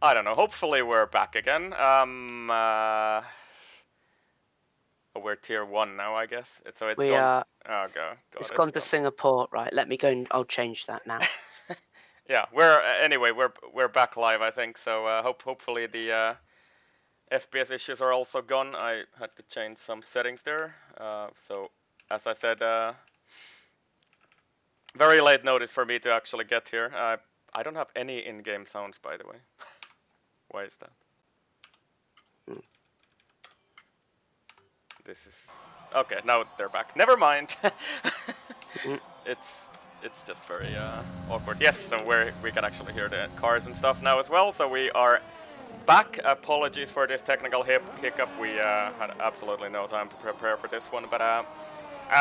I don't know. Hopefully we're back again. We're tier 1 now, I guess. So it's gone. Oh, it's gone to Singapore, right? Let me go and I'll change that now. Yeah, anyway we're back live, I think. So hopefully the FPS issues are also gone. I had to change some settings there. So as I said, very late notice for me to actually get here. I don't have any in-game sounds, by the way. Why is that? This is okay. Now they're back. Never mind. It's just very awkward. Yes, so we can actually hear the cars and stuff now as well. So we are back. Apologies for this technical hiccup. We had absolutely no time to prepare for this one. But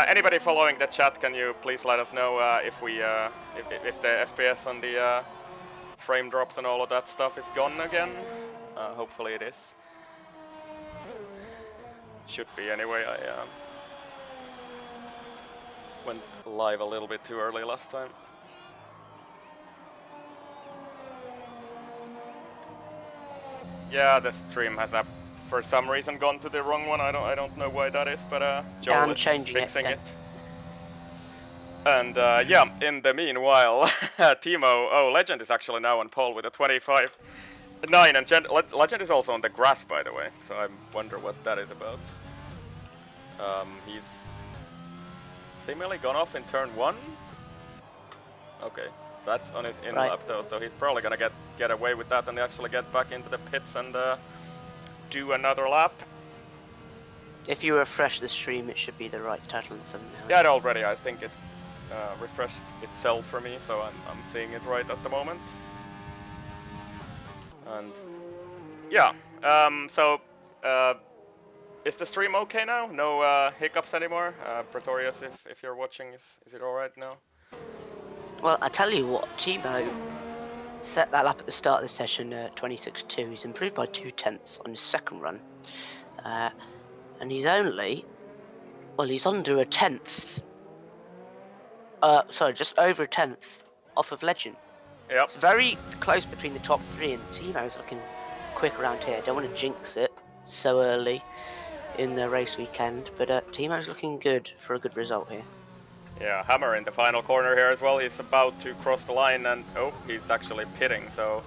anybody following the chat, can you please let us know if the FPS on the frame drops and all of that stuff is gone again? Hopefully it is. Should be anyway. I went live a little bit too early last time. Yeah, the stream has for some reason gone to the wrong one. I don't know why that is, but Joel is fixing it. And yeah, in the meanwhile, Timo, Legend is actually now on pole with a 25.9, and Legend is also on the grass, by the way. So I wonder what that is about. He's seemingly gone off in turn 1. Okay, that's on his in lap though, so he's probably gonna get away with that and actually get back into the pits and do another lap. If you refresh the stream, it should be the right title and thumbnail. Yeah, it already. I think it refreshed itself for me, so I'm seeing it right at the moment. And yeah, so is the stream okay now? No hiccups anymore? Pretorius, if you're watching, is it alright now? Well, I tell you what, Timo set that lap at the start of the session 26.2. He's improved by 0.2 on his second run. And he's only, well, he's under a 10th. Sorry, just over a 10th off of Legend. Yep. It's very close between the top 3, and Timo's looking quick around here. Don't want to jinx it so early in the race weekend, but Timo's looking good for a good result here. Yeah, Hammer in the final corner here as well. He's about to cross the line, and oh, he's actually pitting, so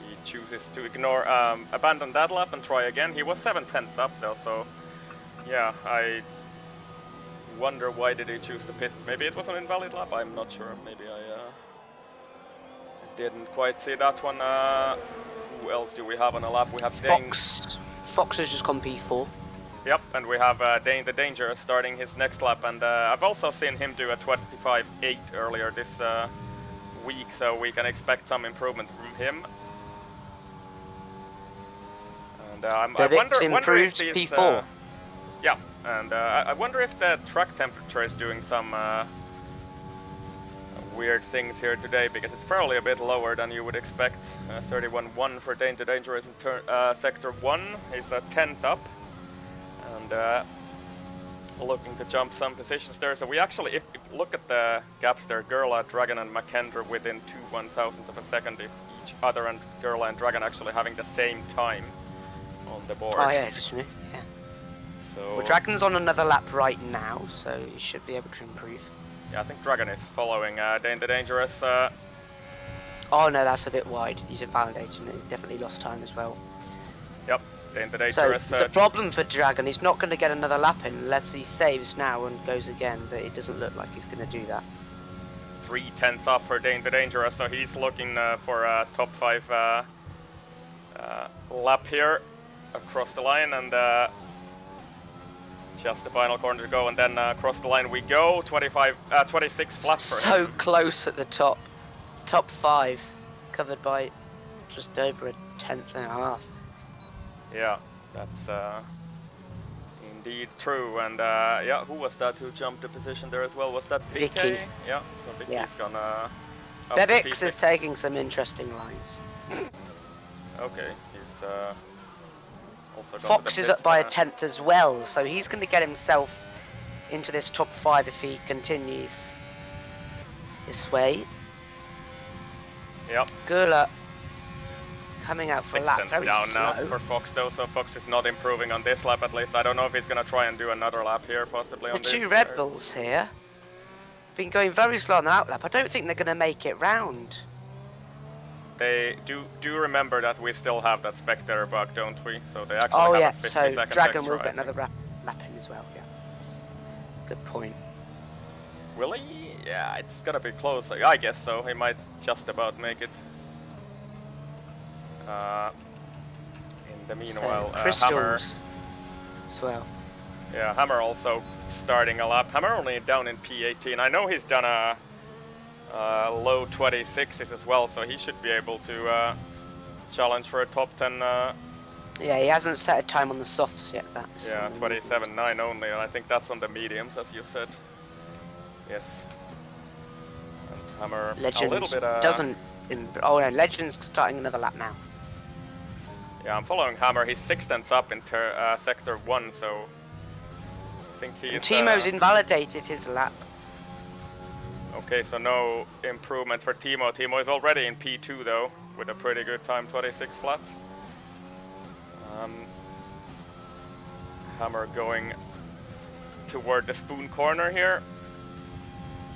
he chooses to ignore, abandon that lap and try again. He was 0.7 up though, so yeah, I wonder why did he choose to pit. Maybe it was an invalid lap, I'm not sure. Maybe I didn't quite see that one. Who else do we have on a lap? We have Fox has just gone P4. Yep, and we have Dane the Dangerous starting his next lap, and I've also seen him do a 25.8 earlier this week, so we can expect some improvement from him. And I wonder if these, P4. Yeah, and I wonder if the track temperature is doing some weird things here today, because it's probably a bit lower than you would expect. 31.1 for Dane the Dangerous in sector 1. He's a 10th up. And looking to jump some positions there. So we actually, if you look at the gaps there, Gerla, Dragon and McKendra within 2/1000 of a second if each other, and Gerla and Dragon actually having the same time on the board. Oh yeah, just yeah. So well, Dragon's on another lap right now, so he should be able to improve. Yeah, I think Dragon is following Dane the Dangerous. Oh no, that's a bit wide. He's invalidating it. He definitely lost time as well. Yep. So it's a problem for Dragon. He's not going to get another lap in unless he saves now and goes again, but it doesn't look like he's going to do that. 0.3 off for Dane the Dangerous, so he's looking for a top 5 lap here across the line, and just the final corner to go, and then across the line we go. 26 flat for so him. Close at the top. Top 5 covered by just over a 10th and a half. Yeah, that's indeed true, and yeah, who was that who jumped the position there as well? Was that Vicky? Yeah, so Vicky's gonna... Bebix is taking some interesting lines. Okay, he's also Fox is up by a 10th as well, so he's going to get himself into this top 5 if he continues this way. Yep. Gula coming out for a 6 lap tenths very down slow. now for Fox though, so Fox is not improving on this lap at least. I don't know if he's gonna try and do another lap here, possibly The on this. two Red Bulls here been going very slow on the outlap. I don't think they're going to make it round. They do remember that we still have that spectator bug, don't we? So they actually Oh have yeah, a 50 so seconds Dragon extra, will get I think. another lap in as well, yeah. Good point. Will he? Yeah, it's gonna be close. I guess so. He might just about make it. In the meanwhile, so, Hammer. Crystals as well. Yeah, Hammer also starting a lap. Hammer only down in P18. I know he's done a low 26s as well, so he should be able to challenge for a top 10. Yeah, he hasn't set a time on the softs yet. That's Yeah, 27.9 only, and I think that's on the mediums, as you said. Yes. And Hammer Legend a little bit. doesn't. Oh no, Legend's starting another lap now. Yeah, I'm following Hammer. He's 6 tenths up in sector 1, so I think he's. And Timo's invalidated his lap. Okay, so no improvement for Timo. Timo is already in P2 though, with a pretty good time, 26 flat. Hammer going toward the spoon corner here.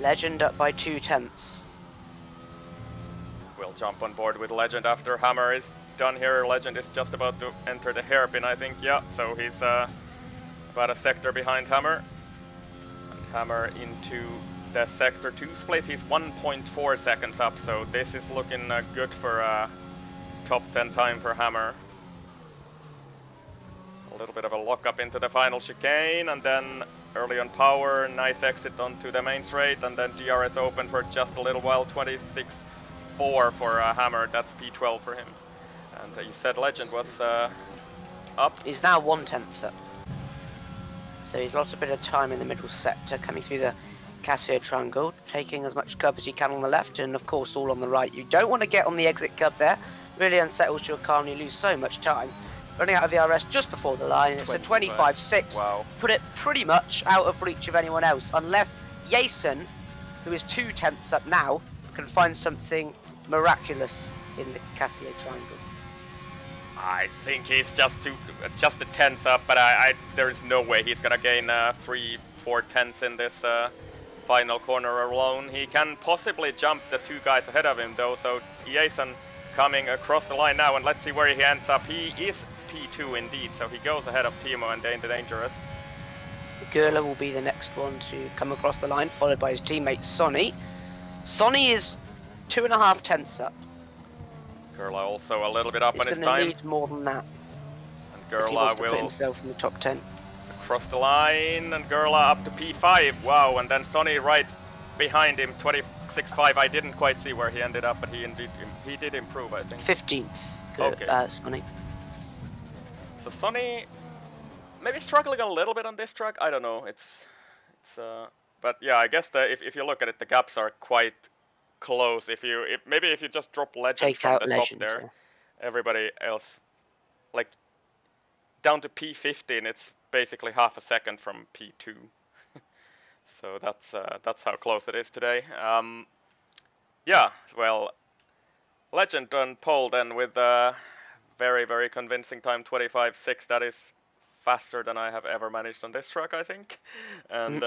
Legend up by 2 tenths. We'll jump on board with Legend after Hammer is done here. Legend is just about to enter the hairpin, I think. Yeah, so he's about a sector behind Hammer. And Hammer into the sector 2 split. He's 1.4 seconds up, so this is looking good for top 10 time for Hammer. A little bit of a lock up into the final chicane, and then early on power, nice exit onto the main straight, and then GRS open for just a little while, 26.4 for Hammer, that's P12 for him. And you said Legend was up? He's now 1 tenth up. So he's lost a bit of time in the middle sector, coming through the Casio triangle, taking as much curb as he can on the left, and of course all on the right. You don't want to get on the exit curb there, really unsettles your car and you lose so much time. Running out of VRS just before the line, it's a 25.6. Wow. Put it pretty much out of reach of anyone else, unless Jason, who is 2 tenths up now, can find something miraculous in the Casio triangle. I think he's just a tenth up, but there is no way he's gonna gain 3-4 tenths in this final corner alone. He can possibly jump the 2 guys ahead of him though, so Jason coming across the line now, and let's see where he ends up. He is P2 indeed, so he goes ahead of Timo and Dangerous. Gurla will be the next one to come across the line, followed by his teammate Sonny. Sonny is 2.5 tenths up. Gurla also a little bit up on his time. He's going to need more than that. And if he wants Gurla to will put himself in the top 10. Cross the line, and Gurla up to P5. Wow, and then Sonny right behind him, 26.5. I didn't quite see where he ended up, but he did improve, I think. 15th. Okay. Sonny. So Sonny maybe struggling a little bit on this track. I don't know. But yeah, I guess if you look at it, the gaps are quite close. If you just drop Legend from the top there, yeah. Everybody else, like down to P15, it's basically half a second from P2. So that's how close it is today. Yeah, well, Legend on pole then with very, very convincing time, 25.6. That is faster than I have ever managed on this track, I think. And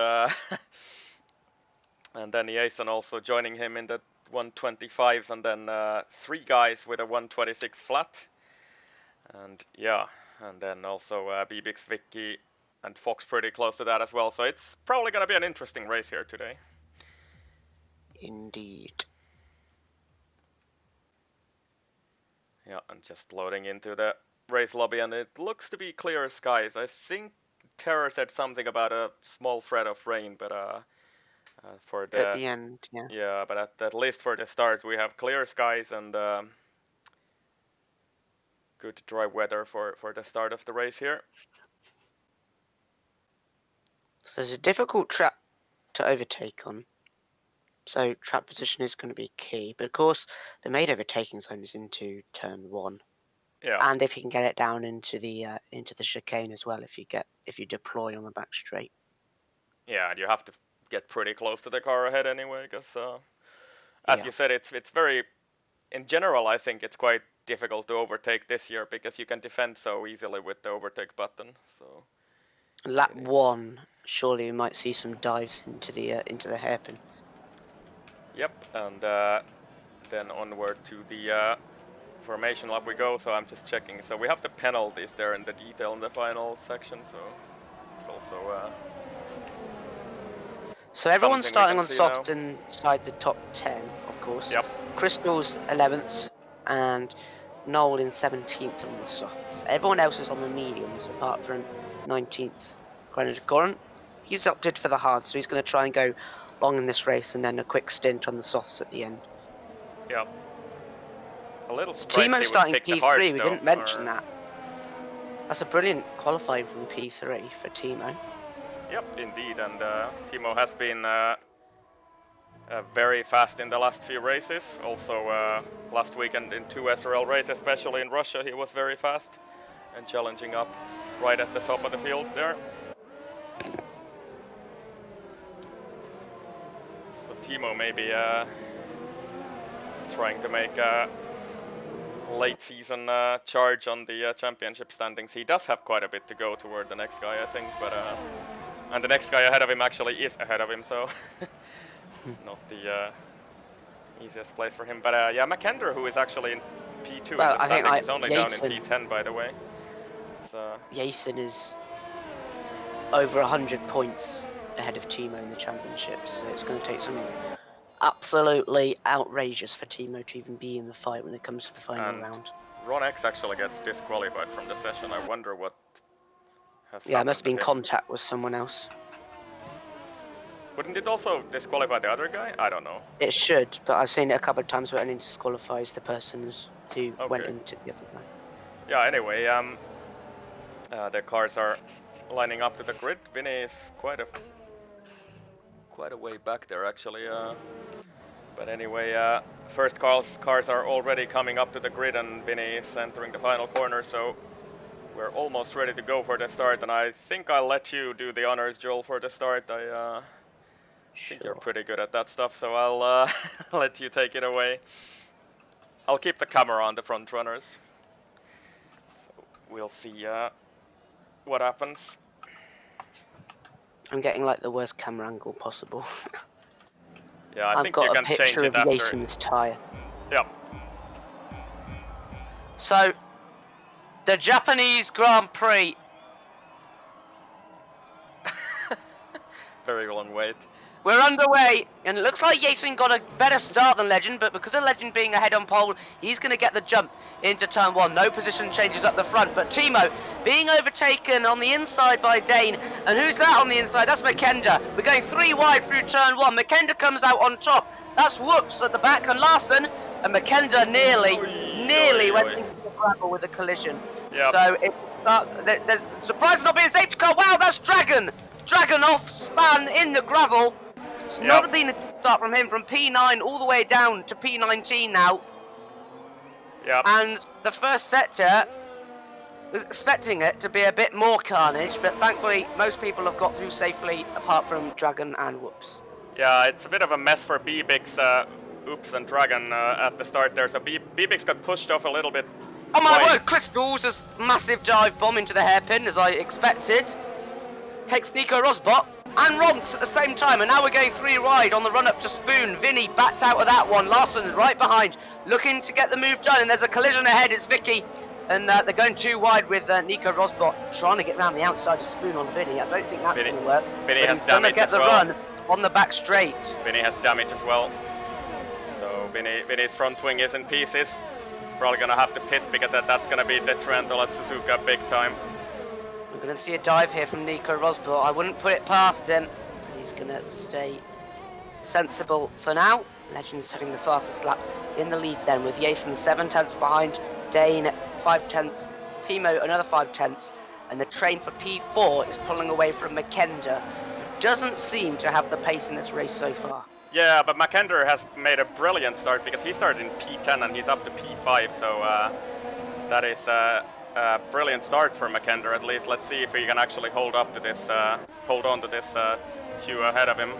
and then Jason also joining him in the 125s, and then 3 guys with a 126 flat. And yeah, and then also BBX, Vicky, and Fox pretty close to that as well. So it's probably going to be an interesting race here today. Indeed. Yeah, and just loading into the race lobby, and it looks to be clear skies. I think Terror said something about a small threat of rain, but for the at the end, yeah. Yeah, but at least for the start, we have clear skies and good dry weather for the start of the race here. So it's a difficult track to overtake on. So track position is going to be key, but of course the main overtaking zone is into turn 1. Yeah. And if you can get it down into the chicane as well, if you deploy on the back straight. Yeah, and you have to get pretty close to the car ahead anyway, because as you said, it's very, in general, I think it's quite difficult to overtake this year because you can defend so easily with the overtake button. So lap 1, surely we might see some dives into the hairpin. Yep, and then onward to the formation lap we go. So I'm just checking. So we have the penalties there in the detail in the final section. So it's also. So everyone's starting on softs now. inside the top 10, of course. Yep. Crystal's 11th and Noel in 17th on the softs. Everyone else is on the mediums apart from 19th Goran. He's opted for the hard, so he's going to try and go long in this race and then a quick stint on the softs at the end. Yep. A little surprised Timo he starting would pick P3, the hards, we didn't mention that. That's a brilliant qualifying from P3 for Timo. Yep, indeed, and Timo has been very fast in the last few races. Also, last weekend in 2 SRL races, especially in Russia, he was very fast and challenging up right at the top of the field there. So Timo maybe trying to make a late season charge on the championship standings. He does have quite a bit to go toward the next guy, I think, but and the next guy ahead of him actually is ahead of him, so not the easiest place for him. But yeah, McKendor, who is actually in P2 in the standings, he's only down in P10, by the way. So Jason is over 100 points ahead of Timo in the championship, so it's going to take something absolutely outrageous for Timo to even be in the fight when it comes to the final round. Ron X actually gets disqualified from the session. I wonder what has happened. Yeah, it must have been contact with someone else. Wouldn't it also disqualify the other guy? I don't know. It should, but I've seen it a couple of times where it only disqualifies the person who went into the other guy. Yeah, anyway, the cars are lining up to the grid. Vinny is quite a way back there actually. But anyway, first cars are already coming up to the grid and Vinny is entering the final corner, so we're almost ready to go for the start, and I think I'll let you do the honors, Joel, for the start. I think you're pretty good at that stuff, so I'll let you take it away. I'll keep the camera on the front runners. So we'll see what happens. I'm getting like the worst camera angle possible. Yeah, I think you can change it after. I've got a picture of Jason's tyre. Yep. So, the Japanese Grand Prix. Very long wait. We're underway, and it looks like Jason got a better start than Legend, but because of Legend being ahead on pole, he's going to get the jump into turn 1. No position changes up the front, but Timo being overtaken on the inside by Dane, and who's that on the inside? That's McKendor. We're going 3 wide through turn 1. McKendor comes out on top. That's Whoops at the back, and Larson, and McKendor nearly went into the gravel with a collision. Yep. So there's surprise not being a safety car. Wow, that's Dragon. Dragon off span in the gravel. It's not been a good start from him, from P9 all the way down to P19 now. Yep. And the first sector was expecting it to be a bit more carnage, but thankfully most people have got through safely apart from Dragon and Whoops. Yeah, it's a bit of a mess for BBix, Oops and Dragon at the start there, so BBix got pushed off a little bit. Oh my word, Crystals has massive dive bomb into the hairpin as I expected. Takes Nico Rosbot and Ronks at the same time, and now we're going 3 wide on the run up to Spoon. Vinny backed out of that one. Larson's right behind, looking to get the move done, and there's a collision ahead. It's Vicky, and they're going 2 wide with Nico Rosbot trying to get around the outside of Spoon on Vinny. I don't think that's going to work. Vinny but has he's going to get the run on the back straight. Vinny has damage as well. So Vinny's front wing is in pieces. Probably going to have to pit because that's going to be detrimental at Suzuka big time. We're going to see a dive here from Nico Rosbot. I wouldn't put it past him. He's going to stay sensible for now. Legend's setting the fastest lap in the lead then, with Jason 7 tenths behind, Dane 5 tenths, Timo another 5 tenths, and the train for P4 is pulling away from McKendor, who doesn't seem to have the pace in this race so far. Yeah, but McKendor has made a brilliant start because he started in P10 and he's up to P5, so that is a brilliant start for McKendor at least. Let's see if he can actually hold on to this queue ahead of him.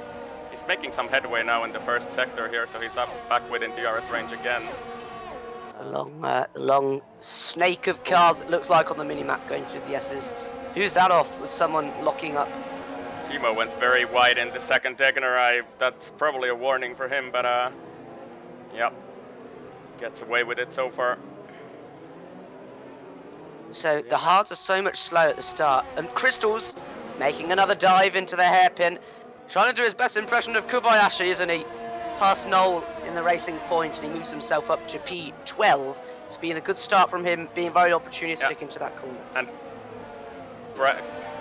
He's making some headway now in the first sector here, so he's back within DRS range again. long snake of cars, it looks like, on the mini-map going through the S's. Who's that off? Was someone locking up? Timo went very wide in the second Degner. That's probably a warning for him, but yep, gets away with it so far. So the hards are so much slow at the start, and Crystal's making another dive into the hairpin, trying to do his best impression of Kobayashi, isn't he? Past Noel in the racing point, and he moves himself up to P12. It's been a good start from him, being very opportunistic into that corner. And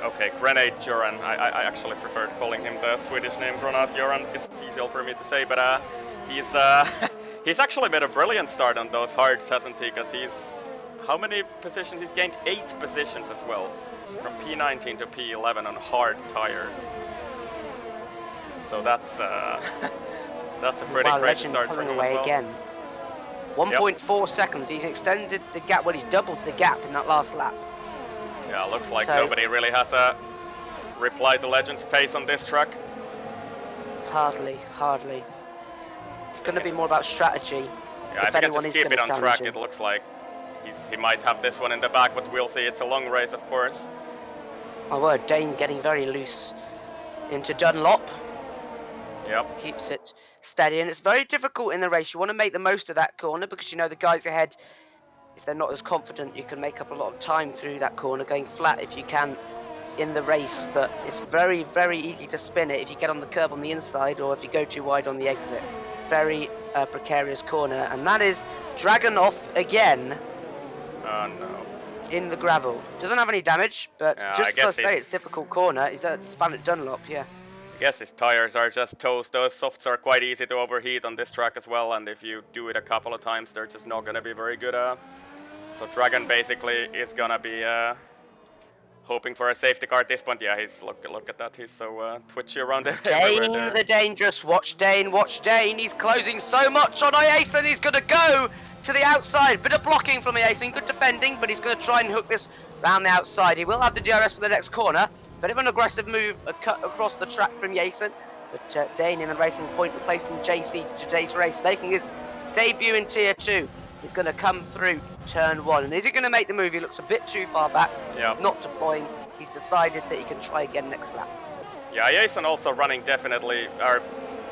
okay, Grenade Joran. I actually preferred calling him the Swedish name Granat Joran because it's easier for me to say, but he's actually made a brilliant start on those hards, hasn't he? Because he's, how many positions? He's gained 8 positions as well, from P19 to P11 on hard tires. So that's a pretty great start for him away as well. Again. 1.4 seconds. He's extended the gap. Well, he's doubled the gap in that last lap. Yeah, looks like nobody really has a reply to Legend's pace on this track. Hardly. It's going to be more about strategy. Yeah, if he can just keep it on track, it looks like he might have this one in the back, but we'll see. It's a long race, of course. My word, Dane getting very loose into Dunlop. Yep. Keeps it steady, and it's very difficult in the race. You want to make the most of that corner because you know the guys ahead, if they're not as confident, you can make up a lot of time through that corner, going flat if you can in the race, but it's very, very easy to spin it if you get on the curb on the inside or if you go too wide on the exit. Very precarious corner, and that is Dragon off again. Oh no. In the gravel. Doesn't have any damage, but just as I say, it's a difficult corner. He's at Span Dunlop, yeah. I guess his tires are just toast. Those softs are quite easy to overheat on this track as well, and if you do it a couple of times, they're just not gonna be very good. So Dragon basically is gonna be hoping for a safety car at this point. Yeah, he's look at that. He's so twitchy around everywhere Dane, there. the dangerous. Watch Dane. He's closing so much on Iason. He's gonna go to the outside. Bit of blocking from Iason. Good defending, but he's gonna try and hook this round the outside. He will have the DRS for the next corner. Bit of an aggressive move, a cut across the track from Iason, but Dane in the racing point replacing JC for today's race, making his debut in Tier 2. He's going to come through turn 1, and is he going to make the move? He looks a bit too far back. Yeah. He's not deploying. He's decided that he can try again next lap. Yeah, Iason also running definitely, are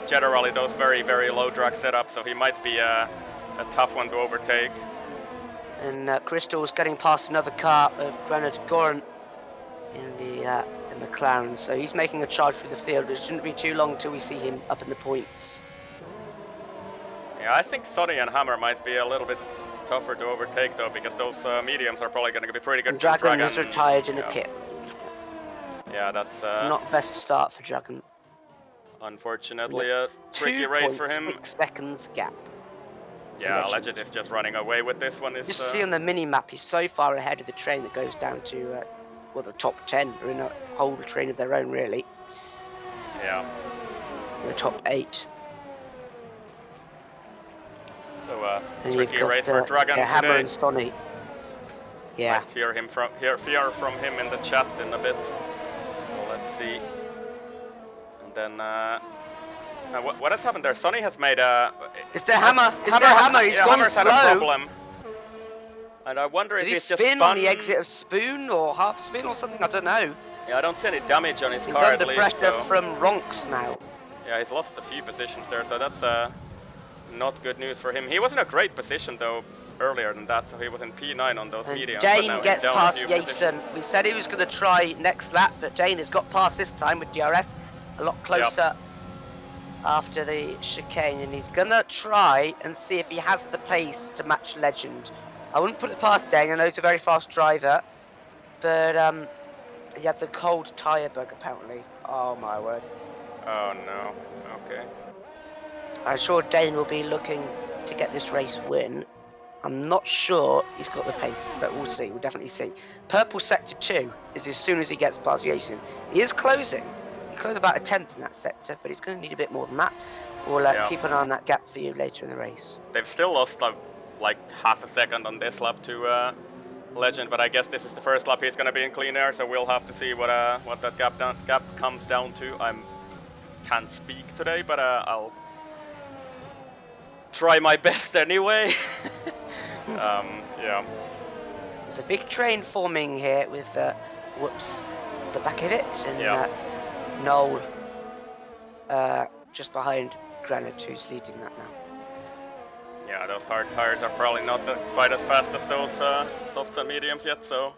generally those very, very low drag setups, so he might be a tough one to overtake. And Crystal's getting past another car of Granad Goran in the McLaren, so he's making a charge through the field. It shouldn't be too long till we see him up in the points. Yeah, I think Sonny and Hammer might be a little bit tougher to overtake though, because those mediums are probably going to be pretty good. And Dragon is retired in the pit. Yeah, that's not best start for Dragon. Unfortunately, a tricky race for him. 2.6 seconds gap. Yeah, Legend is just running away with this one. Just see on the mini map, he's so far ahead of the train that goes down to well, the top 10 are in a whole train of their own, really. Yeah. The top 8. So tricky race for Dragon Hammer today. and Sonny. Yeah. Might hear from him in the chat in a bit. So let's see. And then what has happened there? Sonny has made a. It's the Hammer. It's the Hammer. He's gone Hammer's slow. had a problem. And I wonder if he's just spin on the exit of Spoon or half spin or something? I don't know. Yeah, I don't see any damage on his he's car under at least. pressure So. from Ronks now. Yeah, he's lost a few positions there, so that's not good news for him. He was in a great position though earlier than that, so he was in P9 on those mediums. Dane gets past Iason. We said he was going to try next lap, but Dane has got past this time with DRS a lot closer after the chicane, and he's going to try and see if he has the pace to match Legend. I wouldn't put it past Dane. I know he's a very fast driver, but he had the cold tyre bug apparently. Oh my word. Oh no. Okay. I'm sure Dane will be looking to get this race win. I'm not sure he's got the pace, but we'll see. We'll definitely see. Purple sector 2 is as soon as he gets past Iason. He is closing. He closed about a 10th in that sector, but he's going to need a bit more than that. We'll keep an eye on that gap for you later in the race. They've still lost like half a second on this lap to Legend, but I guess this is the first lap he's going to be in clean air, so we'll have to see what that gap comes down to. I can't speak today, but I'll try my best anyway. Yeah. There's a big train forming here with, whoops, the back of it, and Noel just behind Granite, who's leading that now. Yeah, those hard tires are probably not quite as fast as those softs and mediums yet, so...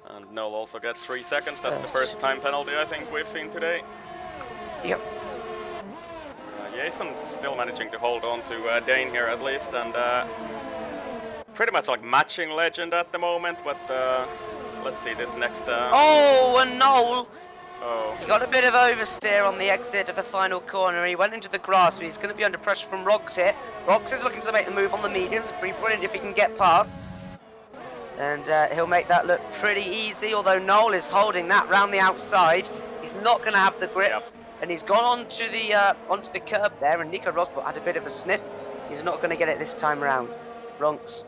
And Noel also gets 3 seconds, that's the first time penalty I think we've seen today. Yep. Jason's still managing to hold on to Dane here at least, and pretty much like matching Legend at the moment, but let's see this next... Oh, and Noel! Oh. He got a bit of oversteer on the exit of the final corner. He went into the grass, so he's going to be under pressure from Rox here. Rox is looking to make the move on the medium. It's pretty brilliant if he can get past. And he'll make that look pretty easy, although Noel is holding that round the outside. He's not going to have the grip. Yep. And he's gone onto the curb there, and Nico Rosberg had a bit of a sniff. He's not going to get it this time round. Ronks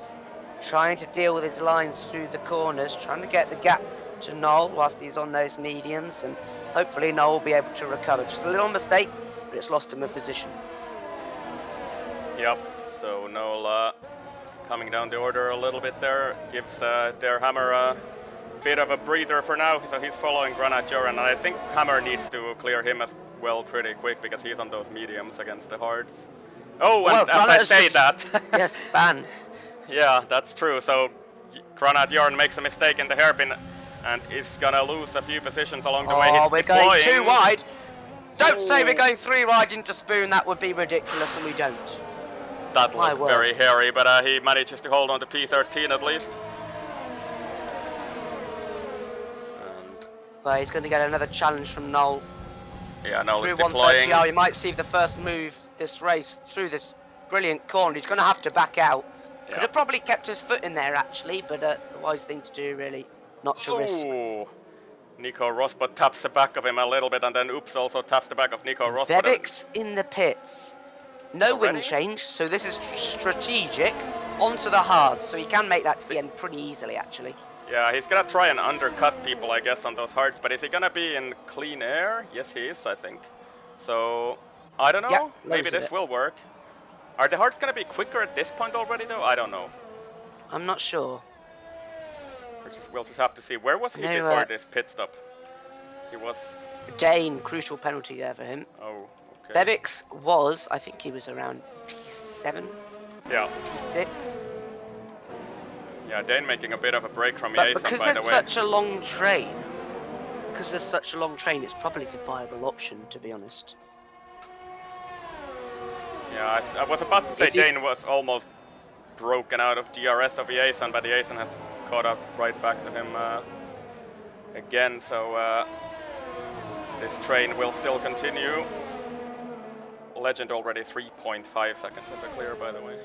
trying to deal with his lines through the corners, trying to get the gap to Noel whilst he's on those mediums, and hopefully Noel will be able to recover. Just a little mistake, but it's lost him a position. Yep, so Noel coming down the order a little bit there, gives Der Hammer a bit of a breather for now, so he's following Granat Joran, and I think Hammer needs to clear him as well pretty quick because he's on those mediums against the hards. Oh, well, and as I say that... Yes, ban. Yeah, that's true, so Granat Joran makes a mistake in the hairpin and is gonna lose a few positions along the way. Oh, we're going 2 wide. Don't say we're Ooh. going 3 wide into Spoon, that would be ridiculous, and we don't. That looked very hairy, but he manages to hold on to P13 at least. And well, he's going to get another challenge from Noel. Yeah, Noel is through deploying. 130R, he might see the first move this race through this brilliant corner. He's going to have to back out. Yeah. Could have probably kept his foot in there actually, but the wise thing to do really, not to risk. Nico Rosberg taps the back of him a little bit, and then Oops also taps the back of Nico Rosberg. Bebek's in the pits. No wing change, so this is strategic. Onto the hard, so he can make that to the end pretty easily actually. Yeah, he's gonna try and undercut people, I guess, on those hards, but is he gonna be in clean air? Yes, he is, I think. So, I don't know. Yep, maybe this will work. Are the hards gonna be quicker at this point already, though? I don't know. I'm not sure. We'll just have to see. Where was he before this pit stop? He was... Dane, crucial penalty there for him. Oh, okay. Bebek's was, I think he was around P7? Yeah. P6? Yeah, Dane making a bit of a break from But Jason, because by the there's way. such a long train, it's probably the viable option, to be honest. Yeah, I was about to say Dane was almost broken out of DRS of Jason, but Jason has caught up right back to him again, so this train will still continue. Legend already 3.5 seconds in the clear, by the way.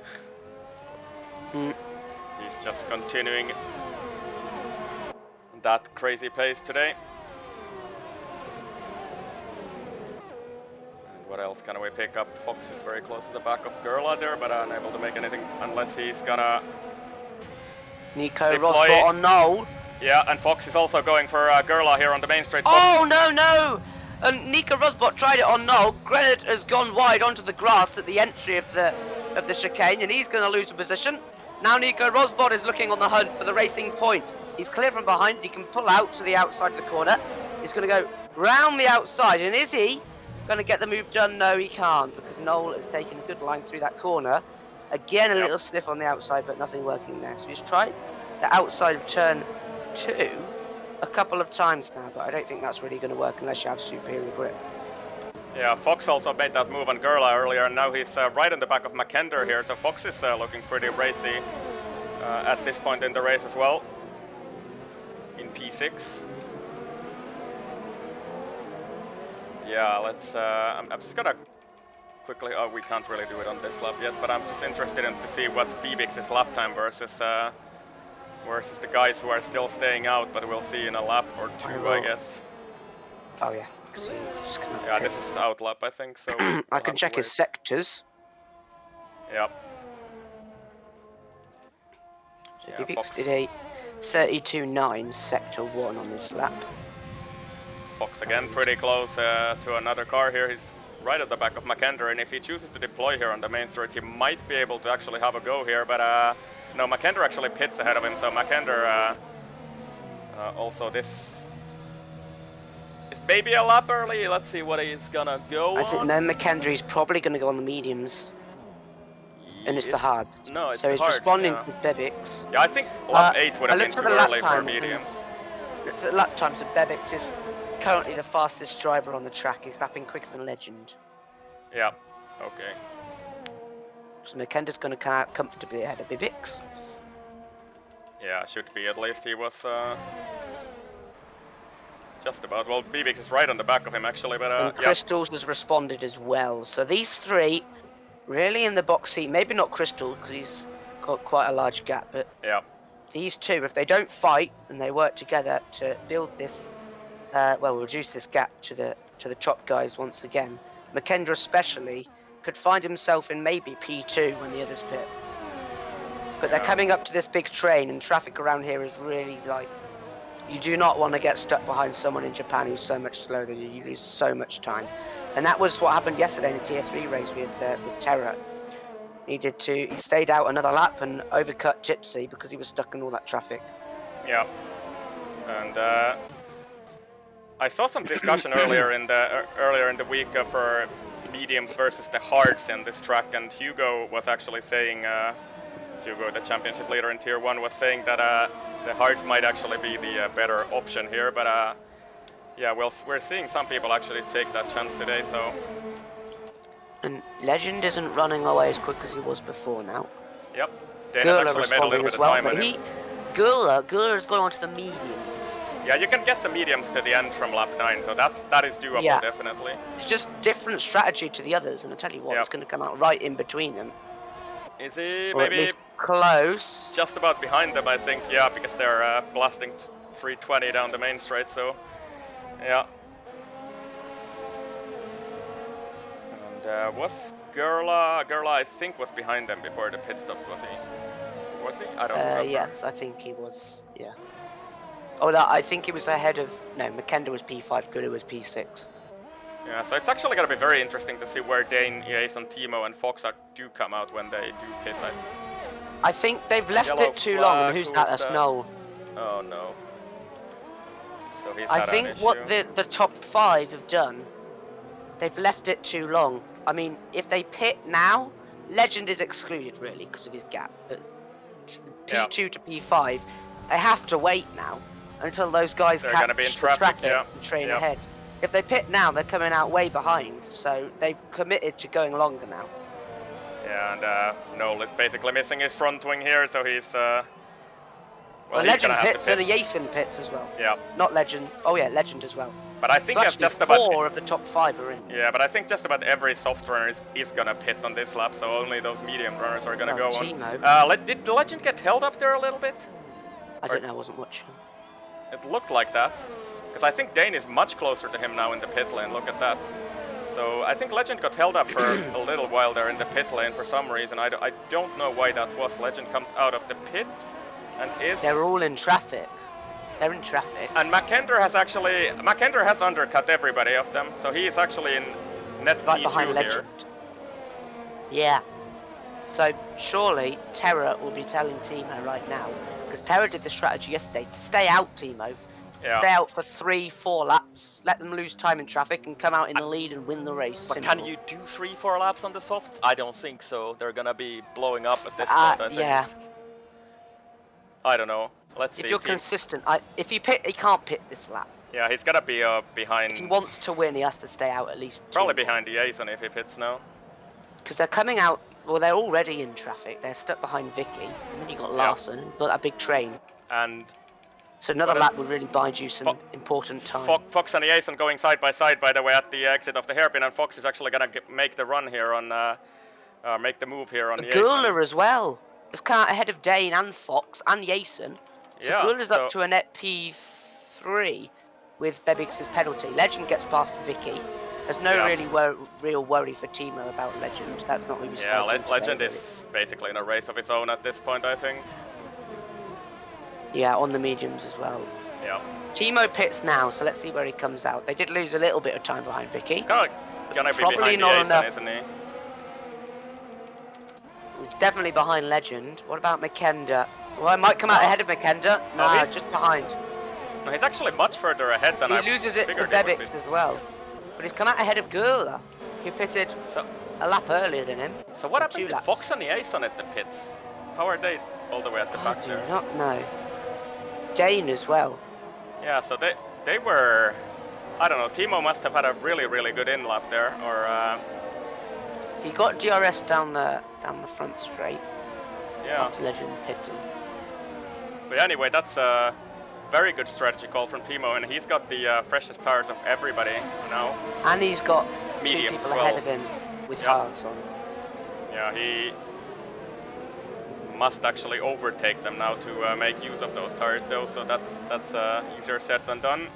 He's just continuing that crazy pace today. And what else can we pick up? Fox is very close to the back of Gerla there, but unable to make anything unless he's gonna... Nico Rosberg on Noel. Yeah, and Fox is also going for Gerla here on the main straight. Oh, no! And Nico Rosberg tried it on Noel. Grenade has gone wide onto the grass at the entry of the chicane, and he's going to lose a position. Now Nico Rosberg is looking on the hunt for the racing point. He's clear from behind. He can pull out to the outside of the corner. He's going to go round the outside, and is he going to get the move done? No, he can't, because Noel has taken a good line through that corner. Again, a little sniff on the outside, but nothing working there. So he's tried the outside of turn 2 a couple of times now, but I don't think that's really going to work unless you have superior grip. Yeah, Fox also made that move on Gerla earlier, and now he's right in the back of McKender here, so Fox is looking pretty racy at this point in the race as well, in P6. Yeah, let's... I'm just gonna quickly... Oh, we can't really do it on this lap yet, but I'm just interested in to see what's Bibix's lap time versus the guys who are still staying out, but we'll see in a lap or two, I guess. Oh yeah. Yeah, this is out lap, I think, so... I can check his sectors. Yep. So Bibix did a 32.9 sector 1 on this lap. Fox again pretty close to another car here. He's right at the back of McKender, and if he chooses to deploy here on the main straight, he might be able to actually have a go here, but No, McKender actually pits ahead of him, so McKender also this is maybe a lap early. Let's see what he's gonna go I think on. no, McKendry's probably going to go on the mediums. And it's the hards. No, it's so the he's hards, responding yeah. to Bebix. Yeah, I think lap 8 would have been looked too at the lap early for time, mediums. Looked at the lap times, and Bebix is currently the fastest driver on the track. He's lapping quicker than Legend. Yeah, okay. So McKenda's going to come out comfortably ahead of Bebix. Yeah, should be at least. He was just about. Well, Bebix is right on the back of him actually, but and Crystals has responded as well. So these three really in the box seat. Maybe not Crystal because he's got quite a large gap, but yeah. these two, if they don't fight and they work together to build this, well, reduce this gap to the top guys once again. McKendra especially could find himself in maybe P2 when the others pit. But they're coming up to this big train, and traffic around here is really like, you do not want to get stuck behind someone in Japan who's so much slower than you. You lose so much time. And that was what happened yesterday in the Tier 3 race with Terra. He stayed out another lap and overcut Gypsy because he was stuck in all that traffic. Yeah. And I saw some discussion earlier in the week for mediums versus the hards in this track, and Hugo was actually saying, Hugo, the championship leader in Tier 1, was saying that the hards might actually be the better option here, but yeah, well, we're seeing some people actually take that chance today, so... And Legend isn't running away as quick as he was before now. Yep. Dana's actually made a little bit of time on him. Gurla's gone on to the mediums. Yeah, you can get the mediums to the end from lap 9, so that is doable, definitely. It's just different strategy to the others, and I tell you what, it's going to come out right in between them. Is he or maybe at least close? Just about behind them, I think. Yeah, because they're blasting 320 down the main straight. So, yeah. And was Gurla? Gurla, I think, was behind them before the pit stops. Was he? Was he? I don't remember. Yes, I think he was. Yeah. Oh, no, I think he was ahead of. No, McKenda was P5. Gurla was P6. Yeah, so it's actually going to be very interesting to see where Dane, Jason, Timo, and Fox do come out when they do pit. I think they've left it too long. And who's that? That's Noel. Oh no. So he's I think what the top 5 have done, they've left it too long. I mean, if they pit now, Legend is excluded really because of his gap. But P2 to P5, they have to wait now until those guys catch the traffic and train ahead. If they pit now, they're coming out way behind, so they've committed to going longer now. Yeah, and Noel is basically missing his front wing here, so he's... well, Legend pits and Jason pits as well. Yeah. Not Legend. Oh yeah, Legend as well. But I think so that's just about... 4 of the top 5 are in. Yeah, but I think just about every soft runner is gonna pit on this lap, so only those medium runners are gonna go on. Did Legend get held up there a little bit? I don't know, I wasn't watching. It looked like that. Because I think Dane is much closer to him now in the pit lane, look at that. So I think Legend got held up for a little while there in the pit lane for some reason. I don't know why that was. Legend comes out of the pit and is... They're all in traffic. They're in traffic. And McKender has undercut everybody of them. So he is actually in net right P2 behind here. Legend. Yeah. So surely Terra will be telling Timo right now, because Terra did the strategy yesterday, to stay out, Timo. Yeah. Stay out for 3-4 laps, let them lose time in traffic and come out in the lead and win the race. But can you do 3-4 laps on the softs? I don't think so. They're gonna be blowing up at this point, I think. Yeah. I don't know. Let's see. If you're consistent, if you pit, he can't pit this lap. Yeah, he's gotta be behind. If he wants to win, he has to stay out at least 2. Probably behind Jason if he pits now. Because they're coming out, well, they're already in traffic. They're stuck behind Vicky. And then you got Larson, and you got that big train. And... So another lap would really buy you some important time. Fox and Jason going side by side, by the way, at the exit of the hairpin, and Fox is actually gonna make the run here on, make the move here on Jason. Gurla as well. It's kind of ahead of Dane and Fox and Jason. So yeah, Gurla's up to a net P3 with Bebix's penalty. Legend gets past Vicky. There's no real worry for Timo about Legend. That's not who he's fighting today, Legend is basically in a race of his own at this point, I think. Yeah, on the mediums as well. Yeah. Timo pits now, so let's see where he comes out. They did lose a little bit of time behind Vicky. Gonna be probably behind not Jason, enough. Isn't he? He's definitely behind Legend. What about McKender? Well, I might come out ahead of McKender. No, he's just behind. No, he's actually much further ahead than I He loses it to figured he would be. Bebix as well. But he's come out ahead of Gurla, who pitted a lap earlier than him. So what happened 2 to laps. Fox and Jason at the pits? How are they all the way at the back I do there? not know. Dane as well. Yeah, so they were, I don't know, Timo must have had a really, really good in-lap there, or... He got DRS down the front straight. Yeah. After Legend pitting. But anyway, that's a very good strategy call from Timo, and he's got the freshest tires of everybody now. And he's got Medium 2 people as well. ahead of him with hards on. Yeah, he must actually overtake them now to make use of those tires though, so that's easier said than done.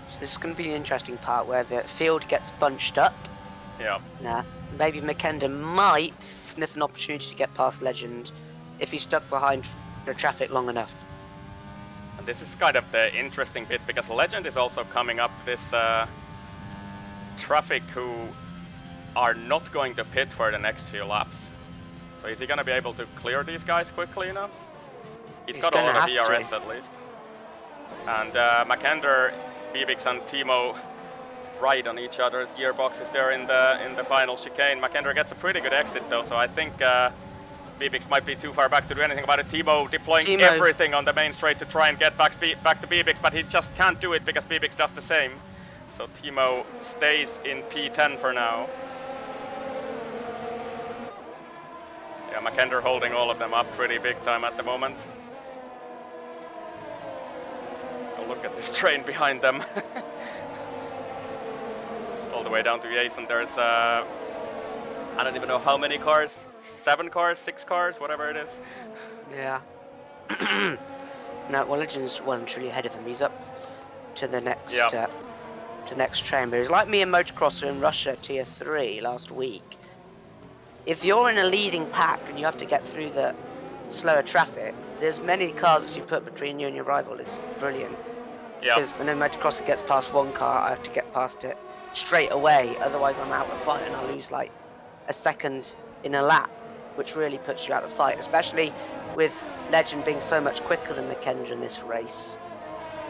So this is going to be the interesting part where the field gets bunched up. Yeah. Nah, maybe McKender might sniff an opportunity to get past Legend if he's stuck behind the traffic long enough. And this is kind of the interesting bit, because Legend is also coming up this traffic who are not going to pit for the next few laps. So is he going to be able to clear these guys quickly enough? He's got a lot of DRS at least. And McKender, Bebix and Timo right on each other's gearboxes there in the final chicane. McKender gets a pretty good exit though, so I think Bebix might be too far back to do anything about it. Timo deploying everything on the main straight to try and get back to Bebix, but he just can't do it because Bebix does the same. So Timo stays in P10 for now. Yeah, McKender holding all of them up pretty big time at the moment. Oh, look at this train behind them. All the way down to Jason, there's I don't even know how many cars, 7 cars, 6 cars, whatever it is. Yeah. No, well, Legend's one truly ahead of him. He's up to the next to next train. But it's like me and Motocrosser in Russia Tier 3 last week. If you're in a leading pack and you have to get through the slower traffic, there's many cars as you put between you and your rival. It's brilliant. Yeah. Because I know Motocrosser gets past one car, I have to get past it straight away, otherwise I'm out of the fight and I lose like a second in a lap, which really puts you out of the fight, especially with Legend being so much quicker than McKender in this race.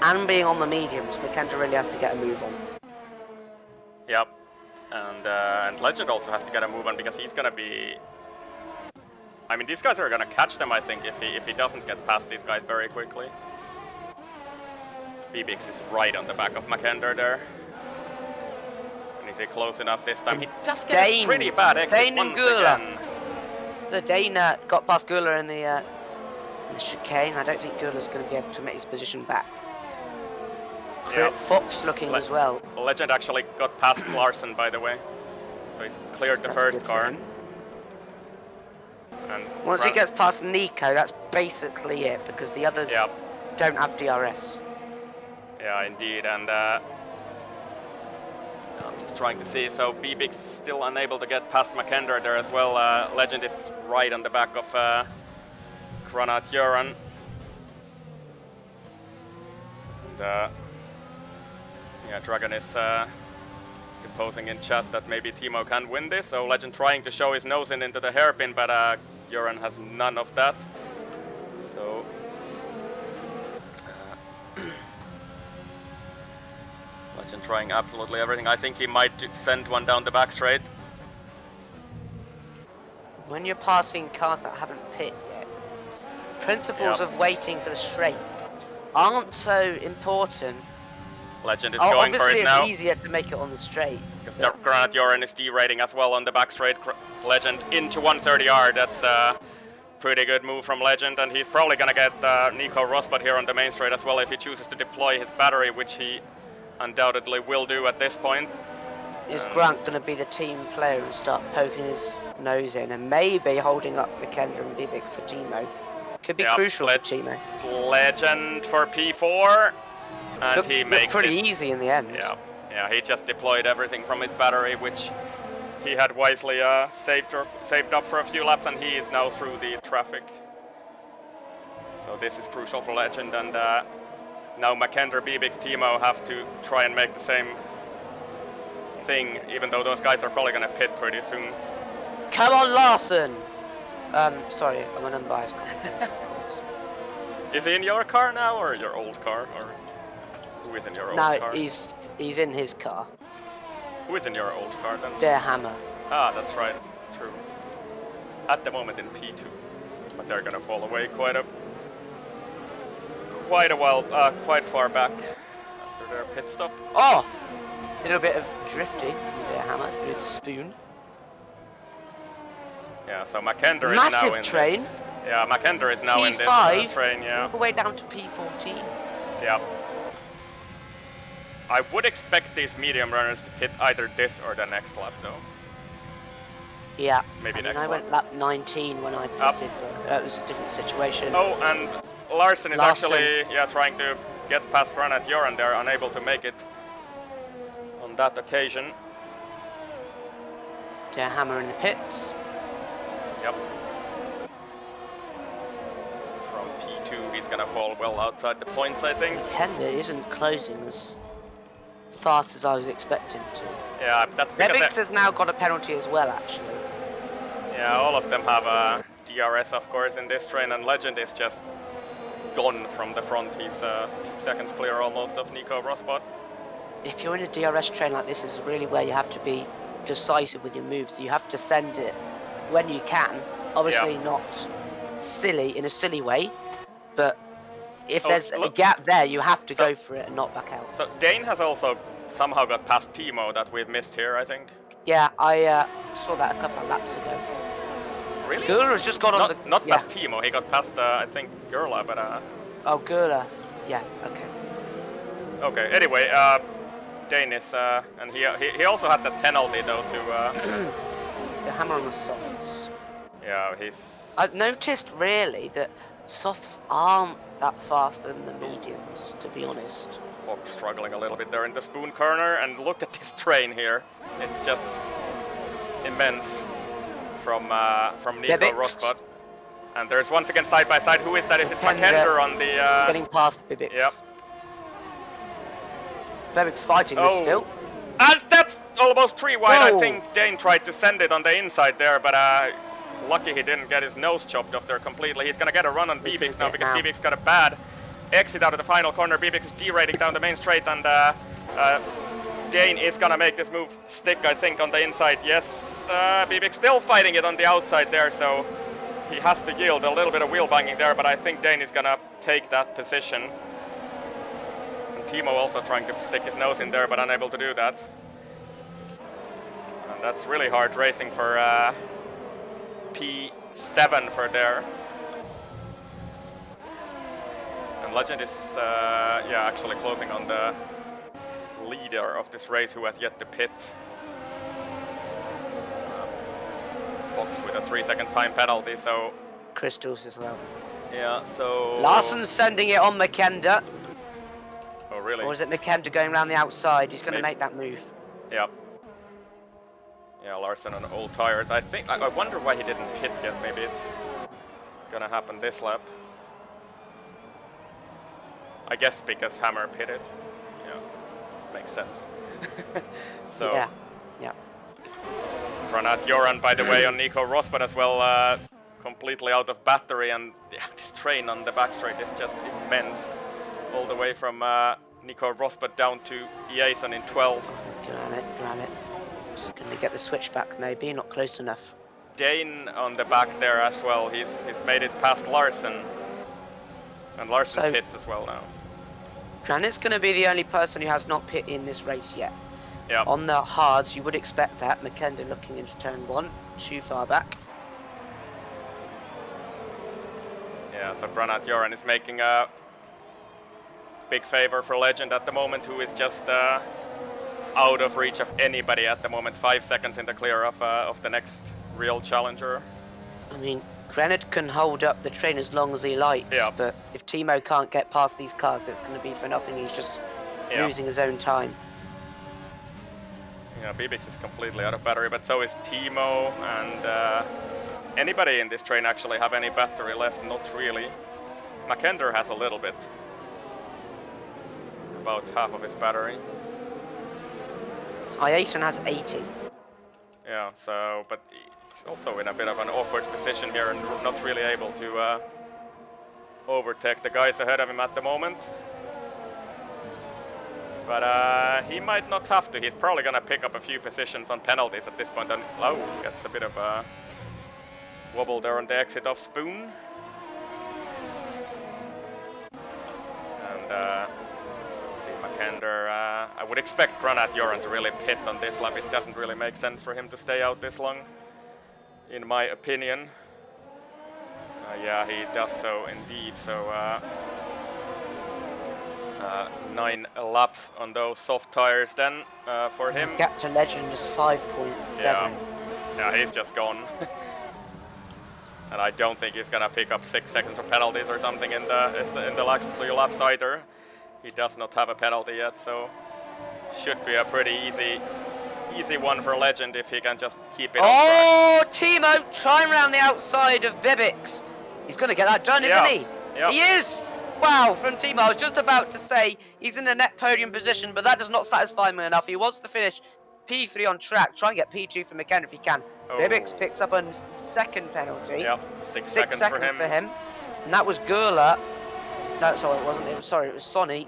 And being on the mediums, McKender really has to get a move on. Yep. And Legend also has to get a move on because he's gonna be... I mean, these guys are gonna catch them, I think, if he doesn't get past these guys very quickly. Bebix is right on the back of McKender there. And is he close enough this time? He just gets a pretty bad exit once again. The Dane got past Gurla in the chicane. I don't think Gurla's going to be able to make his position back. Yeah. Fox looking as well. Legend actually got past Larson, by the way. So he's cleared the first car. And once he gets past Nico, that's basically it, because the others don't have DRS. Yeah, indeed, and I'm just trying to see, so Bebix is still unable to get past McKender there as well. Legend is right on the back of Granat Göran. And yeah, Dragon is supposing in chat that maybe Timo can win this, so Legend trying to show his nose into the hairpin, but Göran has none of that. So Legend trying absolutely everything. I think he might send one down the back straight. When you're passing cars that haven't pit yet, principles of waiting for the straight aren't so important. Legend is going for it now. Obviously it's easier to make it on the straight. Because Granat Göran is derating as well on the back straight. Legend into 130R, that's pretty good move from Legend, and he's probably gonna get Nico Rosbach here on the main straight as well if he chooses to deploy his battery, which he undoubtedly will do at this point. Is Grant gonna be the team player and start poking his nose in and maybe holding up McKender and Bebix for Timo? Could be crucial for Timo. Legend for P4, and he makes it pretty easy in the end. Yeah, he just deployed everything from his battery, which he had wisely saved up for a few laps, and he is now through the traffic. So this is crucial for Legend, and now McKender, Bebix, Timo have to try and make the same thing, even though those guys are probably going to pit pretty soon. Come on, Larson! Sorry, I'm an unbiased commentator, of course. Is he in your car now, or your old car, or who is in your old No, car? he's in his car. Who is in your old car then? Der Hammer. Ah, that's right. True. At the moment in P2, but they're gonna fall away quite a while, quite far back after their pit stop. Oh, a little bit of drifting from Der Hammer through the spoon. Yeah, so Makender is Massive now in train. This. Yeah, Makender is now in this P5 train. Yeah. all the way down to P14. Yeah. I would expect these medium runners to hit either this or the next lap, though. Yeah. Maybe next I lap. went lap 19 when I pitted, but it was a different situation. Oh, and Larson is actually trying to get past Granat Joran. They're unable to make it on that occasion. Der Hammer in the pits. Yep. From P2, he's gonna fall well outside the points, I think. Makender isn't closing as fast as I was expecting to. Yeah, that's because Bebix has now got a penalty as well, actually. yeah, all of them have a DRS, of course, in this train, and Legend is just gone from the front. He's 2 seconds clear almost of Nico Rosbot. If you're in a DRS train like this, is really where you have to be decisive with your moves. You have to send it when you can. Obviously not silly in a silly way, but if there's a gap there, you have to go for it and not back out. So Dane has also somehow got past Timo that we've missed here, I think. Yeah, I saw that a couple of laps ago. Really? Gurla's just got on the... Not past Timo, he got past, I think, Gurla, but... Oh, Gurla. Yeah, okay. Okay, anyway, Dane is... and he also has a penalty, though, to... The hammer on the softs. Yeah, he's... I've noticed, really, that softs aren't that faster than the mediums, to be honest. Fox struggling a little bit there in the spoon corner, and look at this train here. It's just immense from Nico Rosbot. And there's once again side by side. Who is that? Is it Makender on the... Getting past Bibix. Yep. Bebix fighting this still. And that's almost 3 wide. Whoa. I think Dane tried to send it on the inside there, but lucky he didn't get his nose chopped off there completely. He's gonna get a run on Bibix now because Bibix got a bad exit out of the final corner. Bibix is derating down the main straight, and Dane is gonna make this move stick, I think, on the inside. Yes, Bibix still fighting it on the outside there, so he has to yield a little bit of wheel banging there, but I think Dane is gonna take that position. And Timo also trying to stick his nose in there, but unable to do that. And that's really hard racing for P7 for there. And Legend is actually closing on the leader of this race, who has yet to pit. Fox with a 3-second time penalty, so... Crystals as well. Yeah, so... Larson's sending it on Makender. Oh, really? Or is it Makender going around the outside? He's going to make that move. Yeah. Yeah, Larson on old tires. I think... I wonder why he didn't pit yet. Maybe it's gonna happen this lap. I guess because Hammer pitted. Yeah, makes sense. So... Yeah, yeah. Granat Joran, by the way, on Nico Rosbot as well, completely out of battery, and yeah, this train on the back straight is just immense. All the way from Nico Rosbot down to Jason in 12th. Granite. Just gonna get the switch back, maybe, not close enough. Dane on the back there as well, he's made it past Larson. And Larson pits as well now. Granite's gonna be the only person who has not pit in this race yet. Yeah. On the hards, you would expect that. Makender looking into turn 1, too far back. Yeah, so Granat Joran is making a big favor for Legend at the moment, who is just out of reach of anybody at the moment. 5 seconds in the clear of the next real challenger. I mean, Granite can hold up the train as long as he likes, but if Timo can't get past these cars, it's going to be for nothing. He's just losing his own time. Yeah, Bibix is completely out of battery, but so is Timo, and anybody in this train actually have any battery left? Not really. Makender has a little bit. About half of his battery. Iason has 80. Yeah, so, but He's also in a bit of an awkward position here and not really able to overtake the guys ahead of him at the moment. But he might not have to. He's probably gonna pick up a few positions on penalties at this point. And oh, gets a bit of a wobble there on the exit of Spoon. And let's see, Makander. I would expect Granat Joran to really pit on this lap. It doesn't really make sense for him to stay out this long, in my opinion. Yeah, he does so indeed. So 9 laps on those soft tires then for him. Gap to Legend is 5.7. Yeah, he's just gone. And I don't think he's gonna pick up 6 seconds for penalties or something in the last 3 laps either. He does not have a penalty yet, so should be a pretty easy one for Legend if he can just keep it on track. Timo trying around the outside of Bibix. He's gonna get that done, isn't he? Yep. He is! Wow, from Timo. I was just about to say he's in the net podium position, but that does not satisfy me enough. He wants to finish P3 on track. Try and get P2 for McKenna if he can. Oh. Bibix picks up a second penalty. Yep, 6 seconds for him. And that was Gurla. No, sorry, it wasn't. It was Sonny,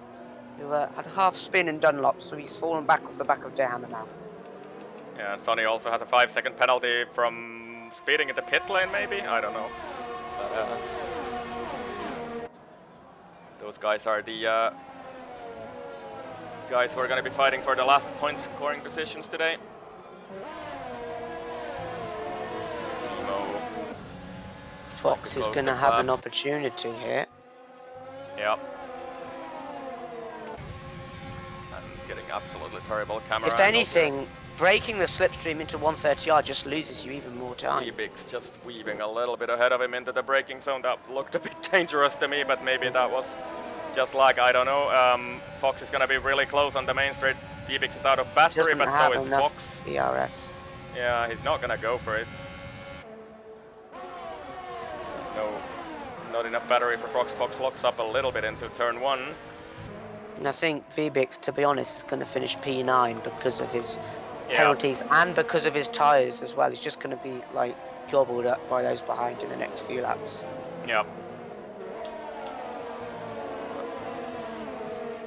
who had half spin in Dunlop, so he's fallen back off the back of Dehammer now. Yeah, Sonny also has a 5-second penalty from speeding in the pit lane, maybe? I don't know. But, those guys are the guys who are going to be fighting for the last point scoring positions today. Timo. Fox is going to have an opportunity here. Yep. And getting absolutely terrible camera. If anything, breaking the slipstream into 130R just loses you even more time. Bibix just weaving a little bit ahead of him into the braking zone. That looked a bit dangerous to me, but maybe that was just like, I don't know. Fox is going to be really close on the main straight. Bibix is out of battery, but so is Fox. ERS. Yeah, he's not going to go for it. No, not enough battery for Fox. Fox locks up a little bit into turn 1. And I think Bibix, to be honest, is going to finish P9 because of his penalties and because of his tyres as well. He's just going to be like gobbled up by those behind in the next few laps. Yeah.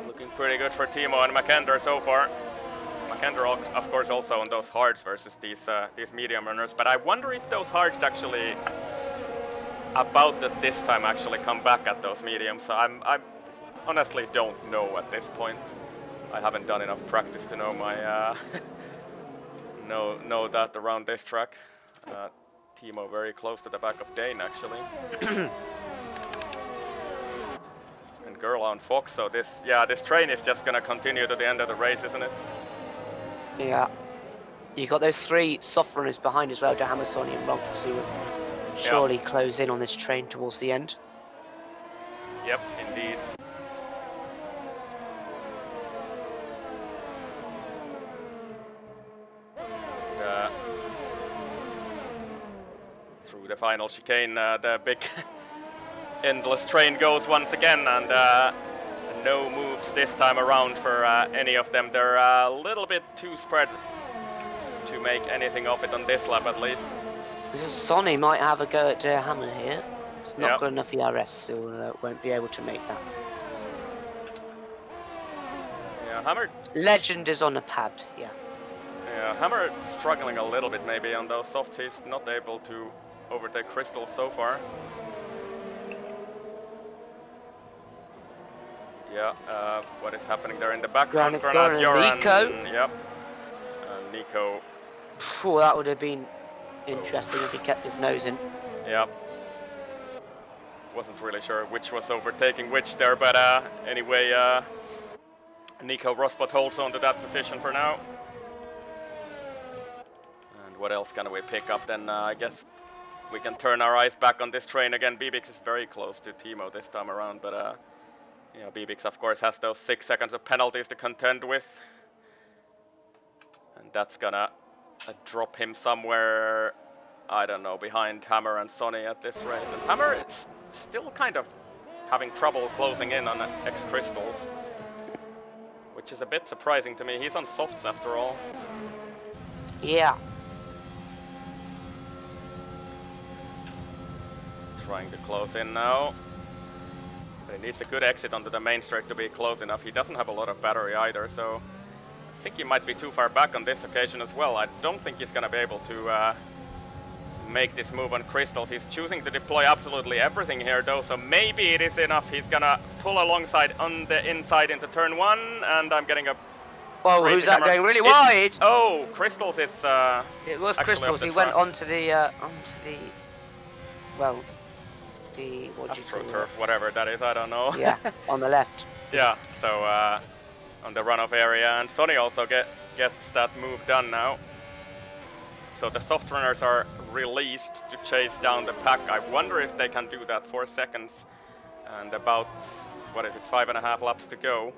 Looking pretty good for Timo and Makander so far. Makander, of course, also on those hards versus these medium runners. But I wonder if those hards actually, about that this time, actually come back at those mediums. So I honestly don't know at this point. I haven't done enough practice to know my know that around this track. Timo very close to the back of Dane actually. And Gurla on Fox, so this train is just gonna continue to the end of the race, isn't it? Yeah. You got those 3 soft runners behind as well, Dehammer, Sonny and Ronks, who will surely close in on this train towards the end. Yep, indeed. Through the final chicane, the big endless train goes once again, and no moves this time around for any of them. They're a little bit too spread to make anything of it on this lap at least. Sonny might have a go at Hammer here. It's not got enough ERS, so won't be able to make that. Yeah, Hammer. Legend is on a pad, yeah. Yeah, Hammer struggling a little bit maybe on those softs. He's not able to overtake Crystal so far. Yeah, what is happening there in the background? Granat Joran, Nico. Yep. Nico. Phew, that would have been interesting if he kept his nose in. Yep. Wasn't really sure which was overtaking which there, but anyway, Nico Rosbot holds on to that position for now. And what else can we pick up then? I guess we can turn our eyes back on this train again. Bibix is very close to Timo this time around, but yeah, Bibix of course has those 6 seconds of penalties to contend with. And that's gonna drop him somewhere, I don't know, behind Hammer and Sonny at this rate. And Hammer is still kind of having trouble closing in on X-Crystals, which is a bit surprising to me. He's on softs after all. Yeah. trying to close in now. But he needs a good exit onto the main straight to be close enough. He doesn't have a lot of battery either, so I think he might be too far back on this occasion as well. I don't think he's gonna be able to make this move on crystals. He's choosing to deploy absolutely everything here though, so maybe it is enough. He's gonna pull alongside on the inside into turn 1, and I'm getting a... Whoa, who's that going really wide? Oh, crystals is it was crystals. He went onto the well, the what do you call AstroTurf, whatever that is, I don't know. Yeah, on the left. Yeah, so on the runoff area, and Sonny also gets that move done now. So the soft runners are released to chase down the pack. I wonder if they can do that. 4 seconds and about, what is it, 5.5 laps to go.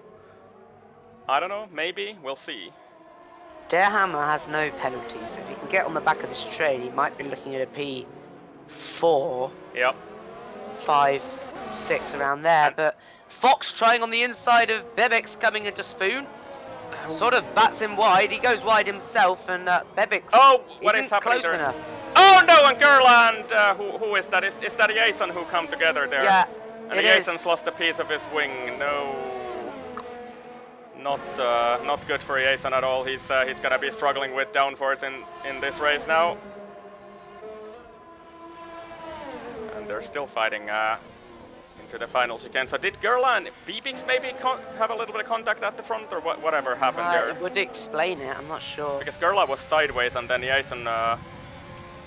I don't know, maybe, we'll see. Hammer has no penalties, so if he can get on the back of this train, he might be looking at a P4. Yep. 5, 6 around there, but Fox trying on the inside of Bebek's coming into Spoon. Sort of bats him wide, he goes wide himself, and Bebek's what is happening close there? enough. Oh no, and Gerland, who is that? Is that Jason who come together there? Yeah, and Jason's lost a piece of his wing. No, not good for Jason at all. He's gonna be struggling with downforce in this race now. And they're still fighting into the final chicane. So did Gerla and Bebix maybe have a little bit of contact at the front, or whatever happened there? It would explain it, I'm not sure. Because Gerla was sideways and then Jason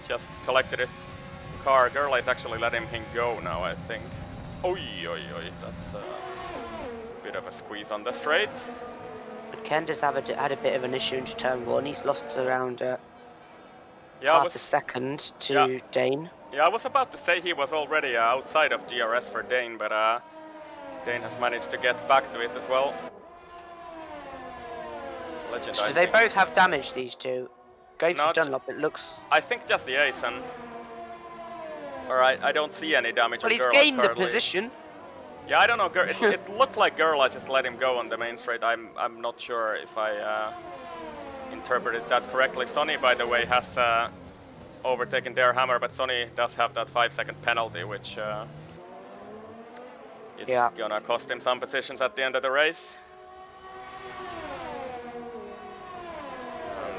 just collected his car. Gerla is actually letting him go now, I think. Oi, that's a bit of a squeeze on the straight. But Kenda's had a bit of an issue into turn 1. He's lost around half a second to Dane. Yeah, I was about to say he was already outside of DRS for Dane, but Dane has managed to get back to it as well. Legend, so they both have damage, these two. Going for Dunlop, it looks... I think just the Jason. Or I don't see any damage on Gerla. Well, he's gained the position. Yeah, I don't know. It looked like Gerla just let him go on the main straight. I'm not sure if I interpreted that correctly. Sonny, by the way, has overtaken their hammer, but Sonny does have that 5-second penalty, which is gonna cost him some positions at the end of the race. And,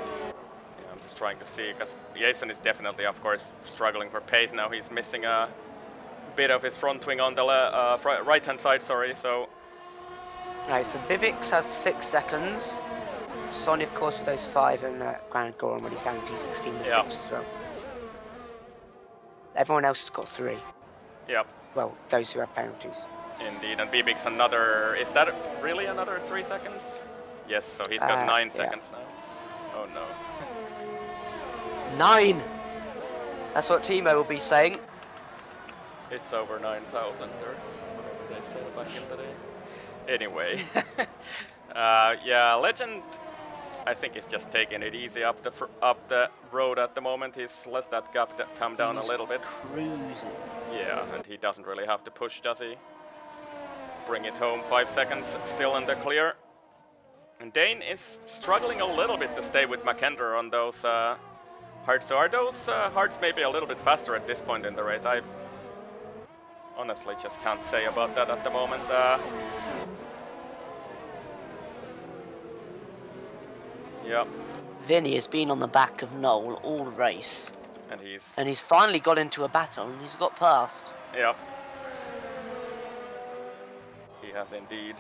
I'm just trying to see, because Jason is definitely, of course, struggling for pace now. He's missing a bit of his front wing on the right-hand side, sorry, so... Right, so Bibix has 6 seconds. Sonny, of course, with those 5, and Grand Goran when he's down in P16 with 6 as well. Everyone else has got 3. Yep. Well, those who have penalties. Indeed, and Bibix another... Is that really another 3 seconds? Yes, so he's got 9 seconds now. Oh no. 9! That's what Timo will be saying. It's over 9,000 or whatever they said back in the day. Anyway. Yeah, Legend, I think he's just taking it easy up the road at the moment. He's let that gap come down a little bit. Cruising. Yeah, and he doesn't really have to push, does he? Bring it home, 5 seconds, still in the clear. And Dane is struggling a little bit to stay with McKendra on those hards. So are those hards maybe a little bit faster at this point in the race? I honestly just can't say about that at the moment. Yep. Vinny has been on the back of Noel all race. And he's finally got into a battle and he's got past. Yep. He has indeed.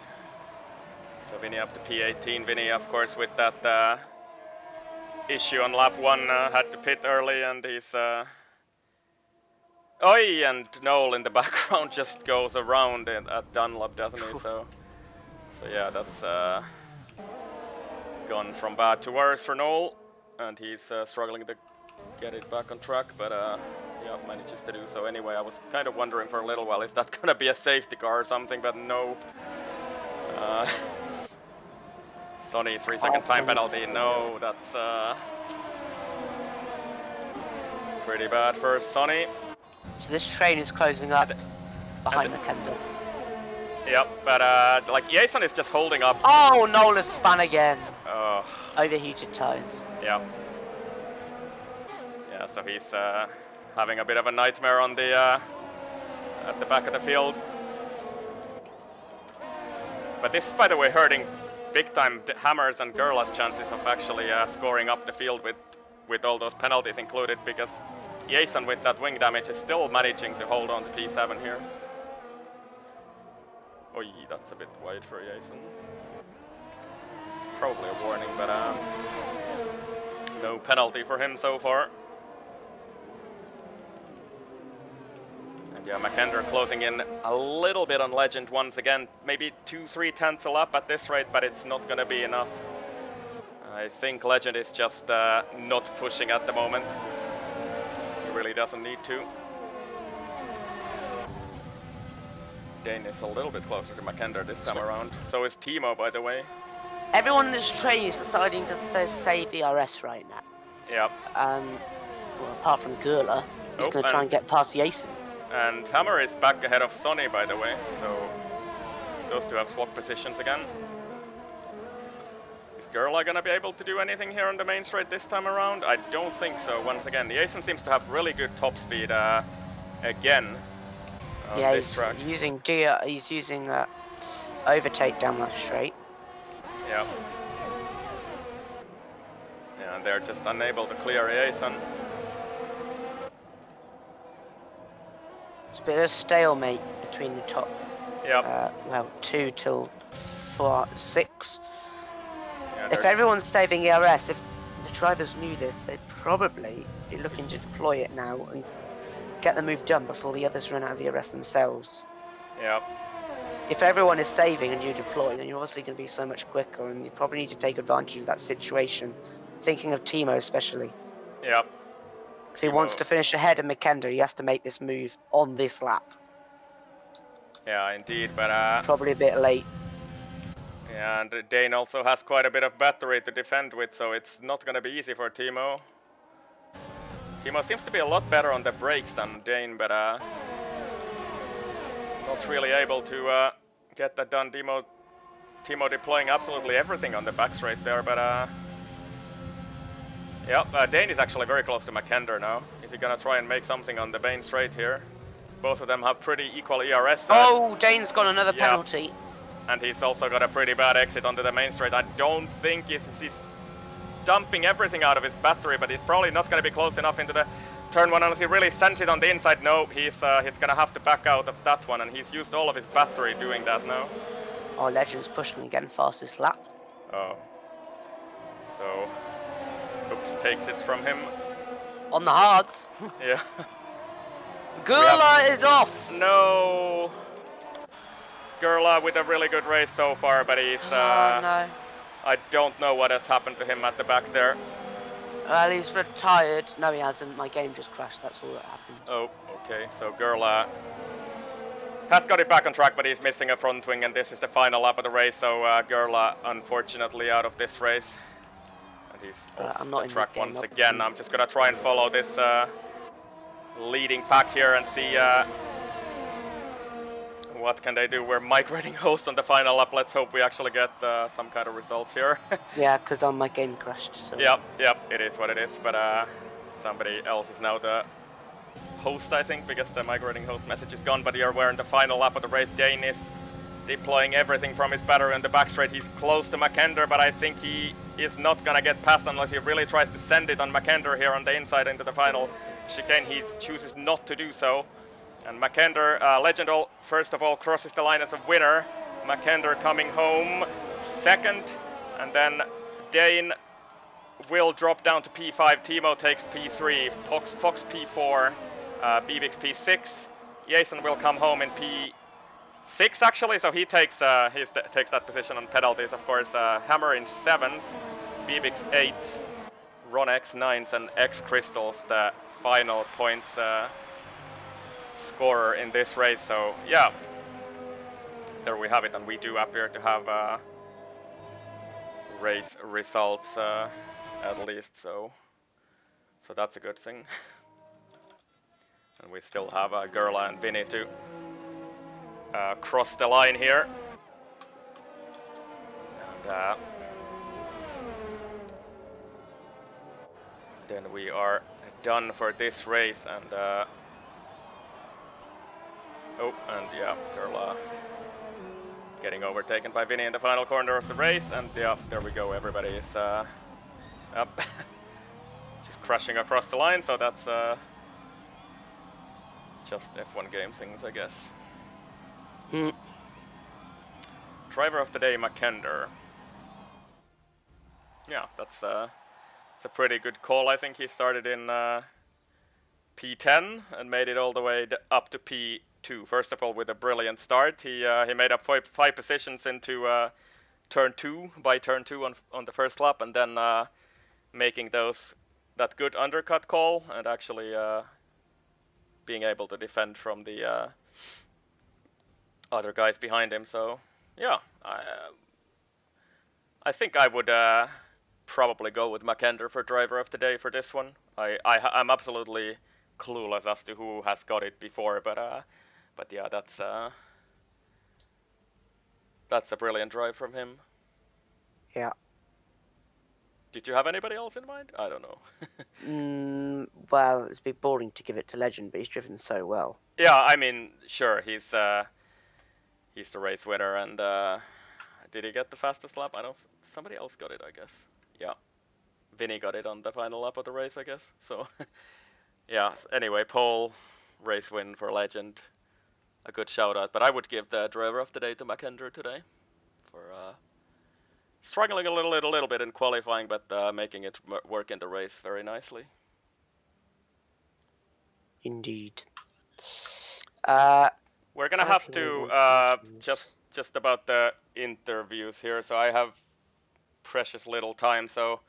So Vinny up to P18. Vinny, of course, with that issue on lap 1, had to pit early, and he's... Oi, and Noel in the background just goes around at Dunlop, doesn't he? So yeah, that's gone from bad to worse for Noel, and he's struggling to get it back on track, but yeah, manages to do so anyway. I was kind of wondering for a little while, is that gonna be a safety car or something, but no. Sonny, 3-second time penalty. No, that's pretty bad for Sonny. So this train is closing up behind McKendra. Yep, but like Jason is just holding up. Oh, Nola spun again. Oh. Overheated tires. Yep. Yeah, so he's having a bit of a nightmare on the at the back of the field. But this is, by the way, hurting big time Hammer's and Gerla's chances of actually scoring up the field with all those penalties included, because Jason with that wing damage is still managing to hold on to P7 here. Oi, that's a bit wide for Jason. Probably a warning, but no penalty for him so far. And yeah, McKender closing in a little bit on Legend once again. Maybe 2-3 tenths a lap at this rate, but it's not gonna be enough. I think Legend is just not pushing at the moment. He really doesn't need to. Dane is a little bit closer to McKender this time around. So is Timo, by the way. Everyone in this train is deciding to save ERS right now. Yep. Well, apart from Gerla, who's going to try and get past Jason. And Hammer is back ahead of Sonny, by the way. So those two have swapped positions again. Is Gerla going to be able to do anything here on the main straight this time around? I don't think so. Once again, Jason seems to have really good top speed again. Yeah, he's using overtake down that straight. Yep. Yeah, and they're just unable to clear Jason. It's a bit of a stalemate between the top. Yep. Well, 2 till 6. Yeah, if everyone's saving ERS, if the drivers knew this, they'd probably be looking to deploy it now and get the move done before the others run out of ERS themselves. Yep. If everyone is saving and you deploy, then you're obviously going to be so much quicker, and you probably need to take advantage of that situation. Thinking of Timo especially. Yep. If he wants to finish ahead of McKender, he has to make this move on this lap. Yeah, indeed, but probably a bit late. Yeah, and Dane also has quite a bit of battery to defend with, so it's not going to be easy for Timo. Timo seems to be a lot better on the brakes than Dane, but not really able to get that done. Timo deploying absolutely everything on the back straight there, but yeah, Dane is actually very close to McKender now. Is he gonna try and make something on the main straight here? Both of them have pretty equal ERS. Oh, Dane's got another penalty. And he's also got a pretty bad exit onto the main straight. I don't think he's dumping everything out of his battery, but he's probably not going to be close enough into the turn one unless he really sends it on the inside. No, he's going to have to back out of that one, and he's used all of his battery doing that now. Oh, Legend's pushing again, fastest lap. Oh. So, oops, takes it from him. On the hards. Yeah. Gerla is off! No! Gerla with a really good race so far, but he's... no. I don't know what has happened to him at the back there. Well, he's retired. No, he hasn't. My game just crashed. That's all that happened. Oh, okay. So Gerla has got it back on track, but he's missing a front wing, and this is the final lap of the race. So Gerla, unfortunately, out of this race. And he's off the track once again. I'm just going to try and follow this leading pack here and see what can they do. We're migrating host on the final lap. Let's hope we actually get some kind of results here. Yeah, because my game crashed. So. Yep, it is what it is. But somebody else is now the host, I think, because the migrating host message is gone. But here we're in the final lap of the race. Dane is deploying everything from his battery on the back straight. He's close to McKender, but I think he is not gonna get past unless he really tries to send it on McKender here on the inside into the final chicane. He chooses not to do so. And McKender, Legend, first of all, crosses the line as a winner. McKender coming home second, and then Dane will drop down to P5. Timo takes P3, Fox P4, Bibix P6. Jason will come home in P6 actually, so he takes takes that position on penalties. Of course, Hammer in 7th, Bibix 8th, Ron X 9th, and X Crystals the final points scorer in this race. So yeah, there we have it, and we do appear to have race results at least, so that's a good thing. And we still have Gerla and Vinny to cross the line here, and then we are done for this race. And Oh, and yeah, Gerla getting overtaken by Vinny in the final corner of the race, and yeah, there we go. Everybody is up, just crashing across the line. So that's just F1 game things, I guess. Mm. Driver of the day, Mackinder. Yeah, that's a pretty good call. I think he started in P10 and made it all the way up to P2. First of all, with a brilliant start, he made up five positions into turn 2 by turn 2 on the first lap, and then making that good undercut call and actually being able to defend from the other guys behind him. So yeah, I think I would probably go with Mackinder for driver of the day for this one. I'm absolutely clueless as to who has got it before, but yeah, that's a brilliant drive from him. Yeah. Did you have anybody else in mind? I don't know. Well, it's a bit boring to give it to Legend, but he's driven so well. Yeah, I mean, sure, he's the race winner, and did he get the fastest lap? I don't. Somebody else got it, I guess. Yeah, Vinny got it on the final lap of the race, I guess. So, yeah. Anyway, pole, race win for Legend. A good shout out, but I would give the driver of the day to Mackinder today for struggling a little bit in qualifying, but making it work in the race very nicely. Indeed. We're gonna have to just about the interviews here. So I have precious little time, so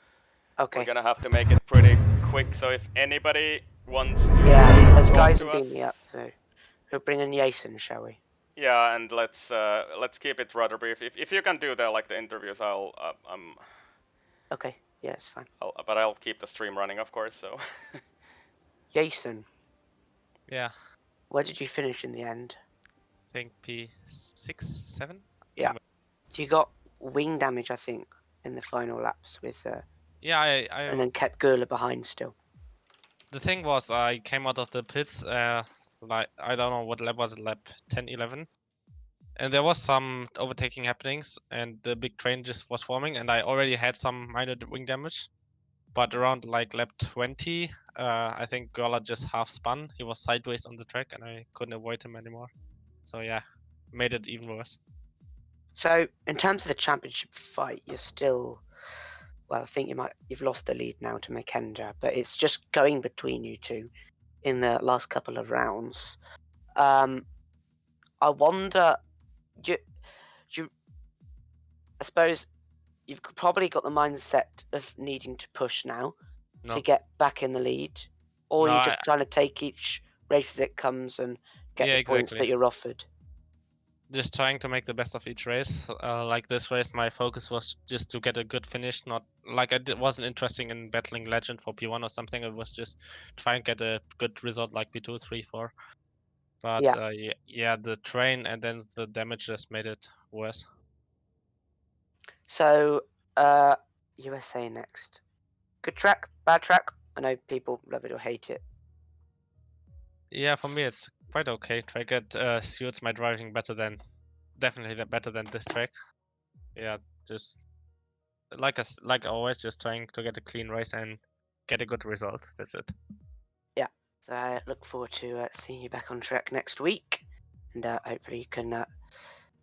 we're gonna have to make it pretty quick. So if anybody wants to, there's talk guys to who beat me up too. We'll bring in Jason, shall we? Yeah, and let's keep it rather brief. If you can do the interviews, I'm. Okay. Yeah, it's fine. But I'll keep the stream running, of course. So. Jason. Yeah. Where did you finish in the end? I think P6, 7. Yeah. Somewhere. You got wing damage, I think, in the final laps with. Yeah, I and then kept Gerla behind still. The thing was, I came out of the pits, like I don't know what lap was it, lap 10, 11, and there was some overtaking happenings, and the big train just was forming, and I already had some minor wing damage. But around like lap 20, I think Gerla just half spun. He was sideways on the track, and I couldn't avoid him anymore. So yeah, made it even worse. So in terms of the championship fight, you're still, well, I think you've lost the lead now to Mackinder, but it's just going between you two in the last couple of rounds. I wonder, I suppose you've probably got the mindset of needing to push now to get back in the lead, or you're just trying to take each race as it comes and get the points that you're offered. Just trying to make the best of each race. Like this race, my focus was just to get a good finish. Not like wasn't interested in battling Legend for P1 or something. It was just trying to get a good result like P2, 3, 4. But yeah, the train and then the damage just made it worse. So, USA next. Good track, bad track. I know people love it or hate it. Yeah, for me it's quite okay. Track it suits my driving definitely better than this track. Yeah, just like always, just trying to get a clean race and get a good result. That's it. Yeah, so I look forward to seeing you back on track next week, and hopefully you can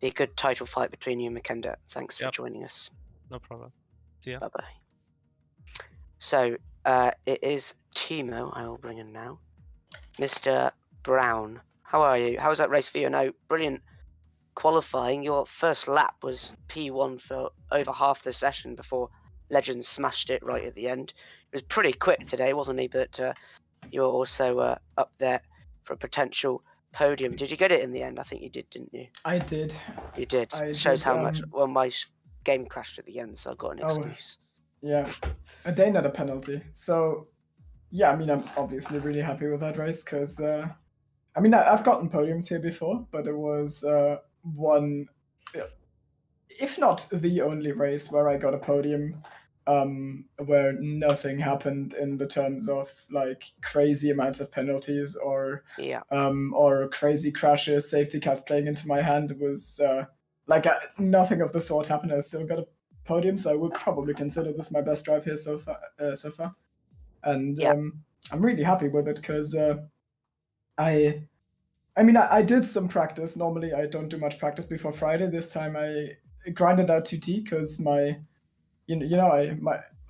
be a good title fight between you and Mackinder. Thanks for joining us. No problem. See ya. Bye bye. So it is Timo. I will bring in now. Mr. Brown, how are you? How was that race for you? No, brilliant qualifying. Your first lap was P1 for over half the session before Legend smashed it right at the end. It was pretty quick today, wasn't he? But you were also up there for a potential podium. Did you get it in the end? I think you did, didn't you? I did. You did. It shows how much. Well, my game crashed at the end, so I got an excuse. Yeah, a day, not a penalty. So, yeah, I mean, I'm obviously really happy with that race because, I mean, I've gotten podiums here before, but it was one, if not the only race where I got a podium where nothing happened in the terms of like crazy amounts of penalties or crazy crashes, safety cars playing into my hand. It was nothing of the sort happened. I still got a podium, so I would probably consider this my best drive here so far. And I'm really happy with it because I did some practice. Normally, I don't do much practice before Friday. This time, I grinded out 2T because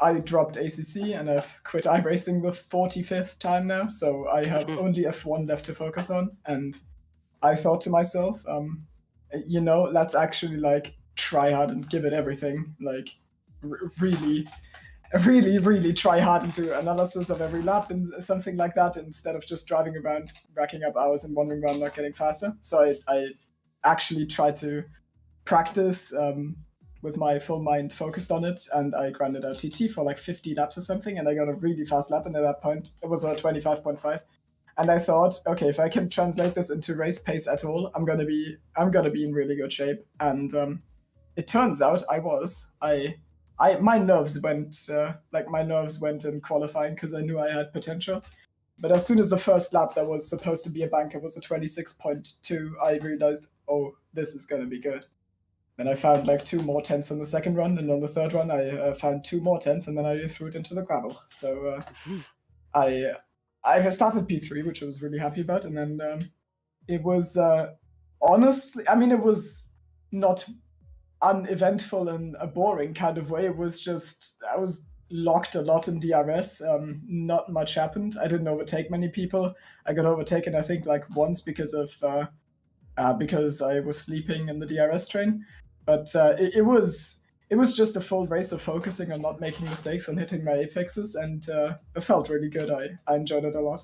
I dropped ACC and I've quit iRacing the 45th time now, so I have only F1 left to focus on. And I thought to myself, let's actually like try hard and give it everything. Like really try hard and do analysis of every lap and something like that, instead of just driving around, racking up hours and wandering around not getting faster. So I actually tried to practice with my full mind focused on it, and I grinded out TT for like 50 laps or something, and I got a really fast lap, and at that point it was a 25.5. And I thought, okay, if I can translate this into race pace at all, I'm gonna be in really good shape. And it turns out my nerves went in qualifying because I knew I had potential. But as soon as the first lap that was supposed to be a banker was a 26.2, I realized, oh, this is gonna be good. Then I found like 2 more tenths on the second run, and on the third run I found 2 more tenths, and then I threw it into the gravel. So I started P3, which I was really happy about, and then it was honestly, it was not uneventful in a boring kind of way. It was just I was locked a lot in DRS. Not much happened. I didn't overtake many people. I got overtaken, I think, like once because I was sleeping in the DRS train. But it was just a full race of focusing on not making mistakes and hitting my apexes, and it felt really good. I enjoyed it a lot.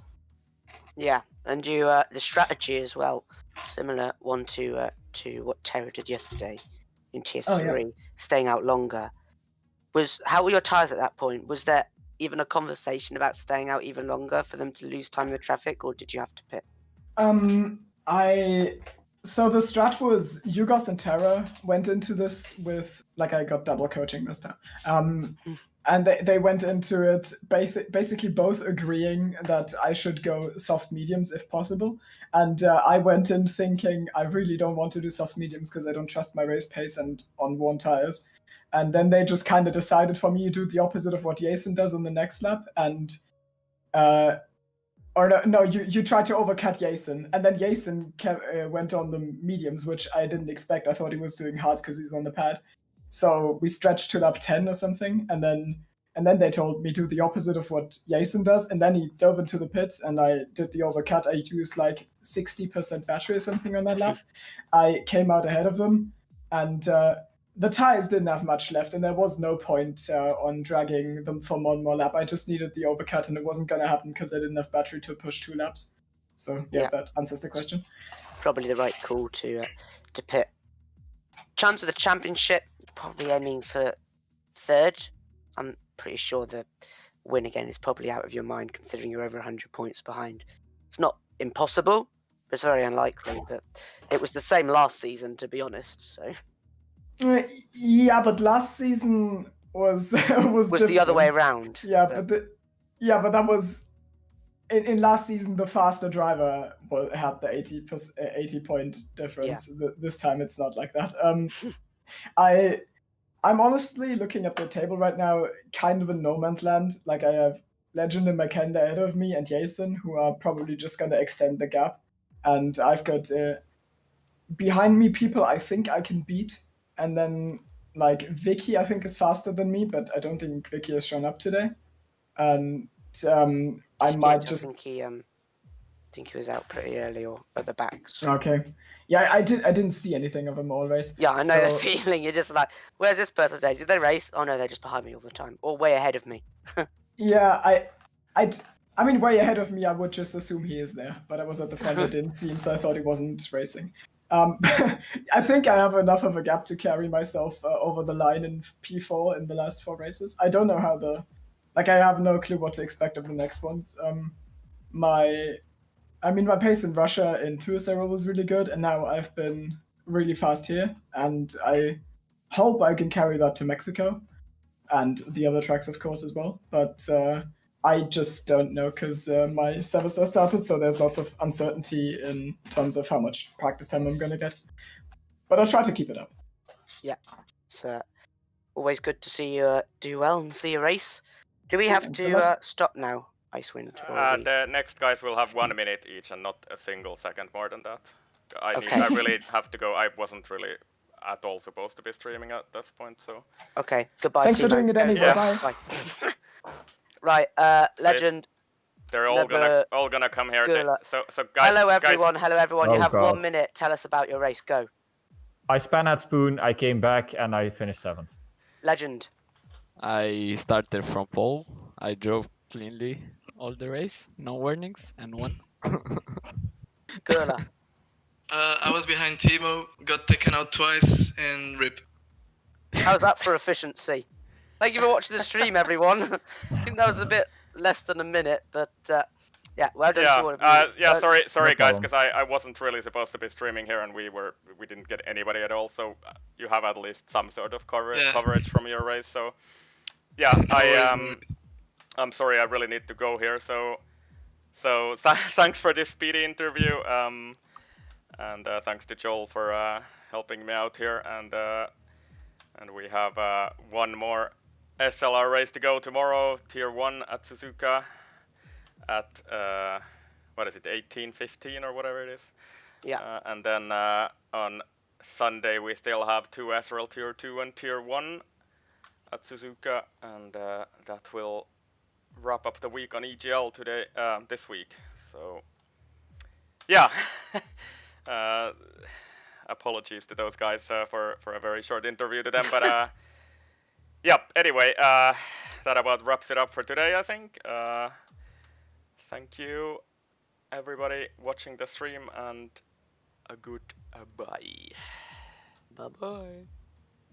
Yeah, and you the strategy as well, similar one to what Terra did yesterday in Tier 3, staying out longer. How were your tyres at that point? Was there even a conversation about staying out even longer for them to lose time in the traffic, or did you have to pit? So the strat was Yugos and Terra went into this with, like, I got double coaching this time. And they went into it basically both agreeing that I should go soft mediums if possible. And I went in thinking I really don't want to do soft mediums because I don't trust my race pace and on worn tires. And then they just kind of decided for me to do the opposite of what Jason does on the next lap. And you tried to overcut Jason, and then Jason went on the mediums, which I didn't expect. I thought he was doing hards because he's on the pad. So we stretched to lap 10 or something, and then they told me do the opposite of what Jason does, and then he dove into the pits, and I did the overcut. I used like 60% battery or something on that lap. I came out ahead of them, and the tires didn't have much left, and there was no point on dragging them for one more lap. I just needed the overcut, and it wasn't going to happen because I didn't have battery to push 2 laps. So yeah, that answers the question. Probably the right call to pit. Chance of the championship, probably aiming for 3rd. I'm pretty sure the win again is probably out of your mind, considering you're over 100 points behind. It's not impossible, but it's very unlikely. But it was the same last season, to be honest. So. Yeah, but last season was the other way around. Yeah, but that was in last season the faster driver had the 80 point difference. Yeah. This time it's not like that. I'm honestly looking at the table right now, kind of in no man's land. Like, I have Legend and Makenda ahead of me and Jason, who are probably just going to extend the gap, and I've got behind me people I think I can beat. And then, like, Vicky, I think, is faster than me, but I don't think Vicky has shown up today. And I think he was out pretty early or at the back. So. Okay. Yeah, I didn't see anything of them all race. Yeah, I know the feeling. You're just like, where's this person today? Did they race? Oh no, they're just behind me all the time, or way ahead of me. Yeah, I mean, way ahead of me, I would just assume he is there, but I was at the front, I didn't see him, so I thought he wasn't racing. I think I have enough of a gap to carry myself over the line in P4 in the last 4 races. I don't know how I have no clue what to expect of the next ones. My pace in Russia in 2-0 was really good, and now I've been really fast here, and I hope I can carry that to Mexico. and the other tracks, of course, as well. But I just don't know because my semester started, so there's lots of uncertainty in terms of how much practice time I'm going to get. But I'll try to keep it up. Yeah, it's always good to see you do well and see you race. Do we have to stop now, Icewind? The next guys will have 1 minute each and not a single second more than that. Okay. I really have to go. I wasn't really at all supposed to be streaming at this point, so. Okay, goodbye. Thanks for doing it anyway. Yeah. Bye. Right, Legend. They're all gonna come here. So guys. Hello everyone. Hello everyone. Oh, you have God. 1 minute. Tell us about your race. Go. I span at Spoon, I came back, and I finished 7th. Legend. I started from pole. I drove cleanly all the race, no warnings, and won. Gurla. I was behind Timo, got taken out twice, and rip. How's that for efficiency? Thank you for watching the stream, everyone. I think that was a bit less than a minute, but yeah, well done. Sorry guys, because I wasn't really supposed to be streaming here, and we didn't get anybody at all. So you have at least some sort of coverage from your race. So yeah, I'm sorry, I really need to go here. So thanks for this speedy interview, and thanks to Joel for helping me out here, and we have one more SLR race to go tomorrow, Tier 1 at Suzuka at what is it, 18:15 or whatever it is. Yeah. And then on Sunday we still have 2 SLR Tier 2 and Tier 1 at Suzuka, and that will wrap up the week on EGL today, this week. So yeah, apologies to those guys for a very short interview to them, but yeah. Anyway, that about wraps it up for today, I think. Thank you, everybody watching the stream, and a good bye. Bye bye.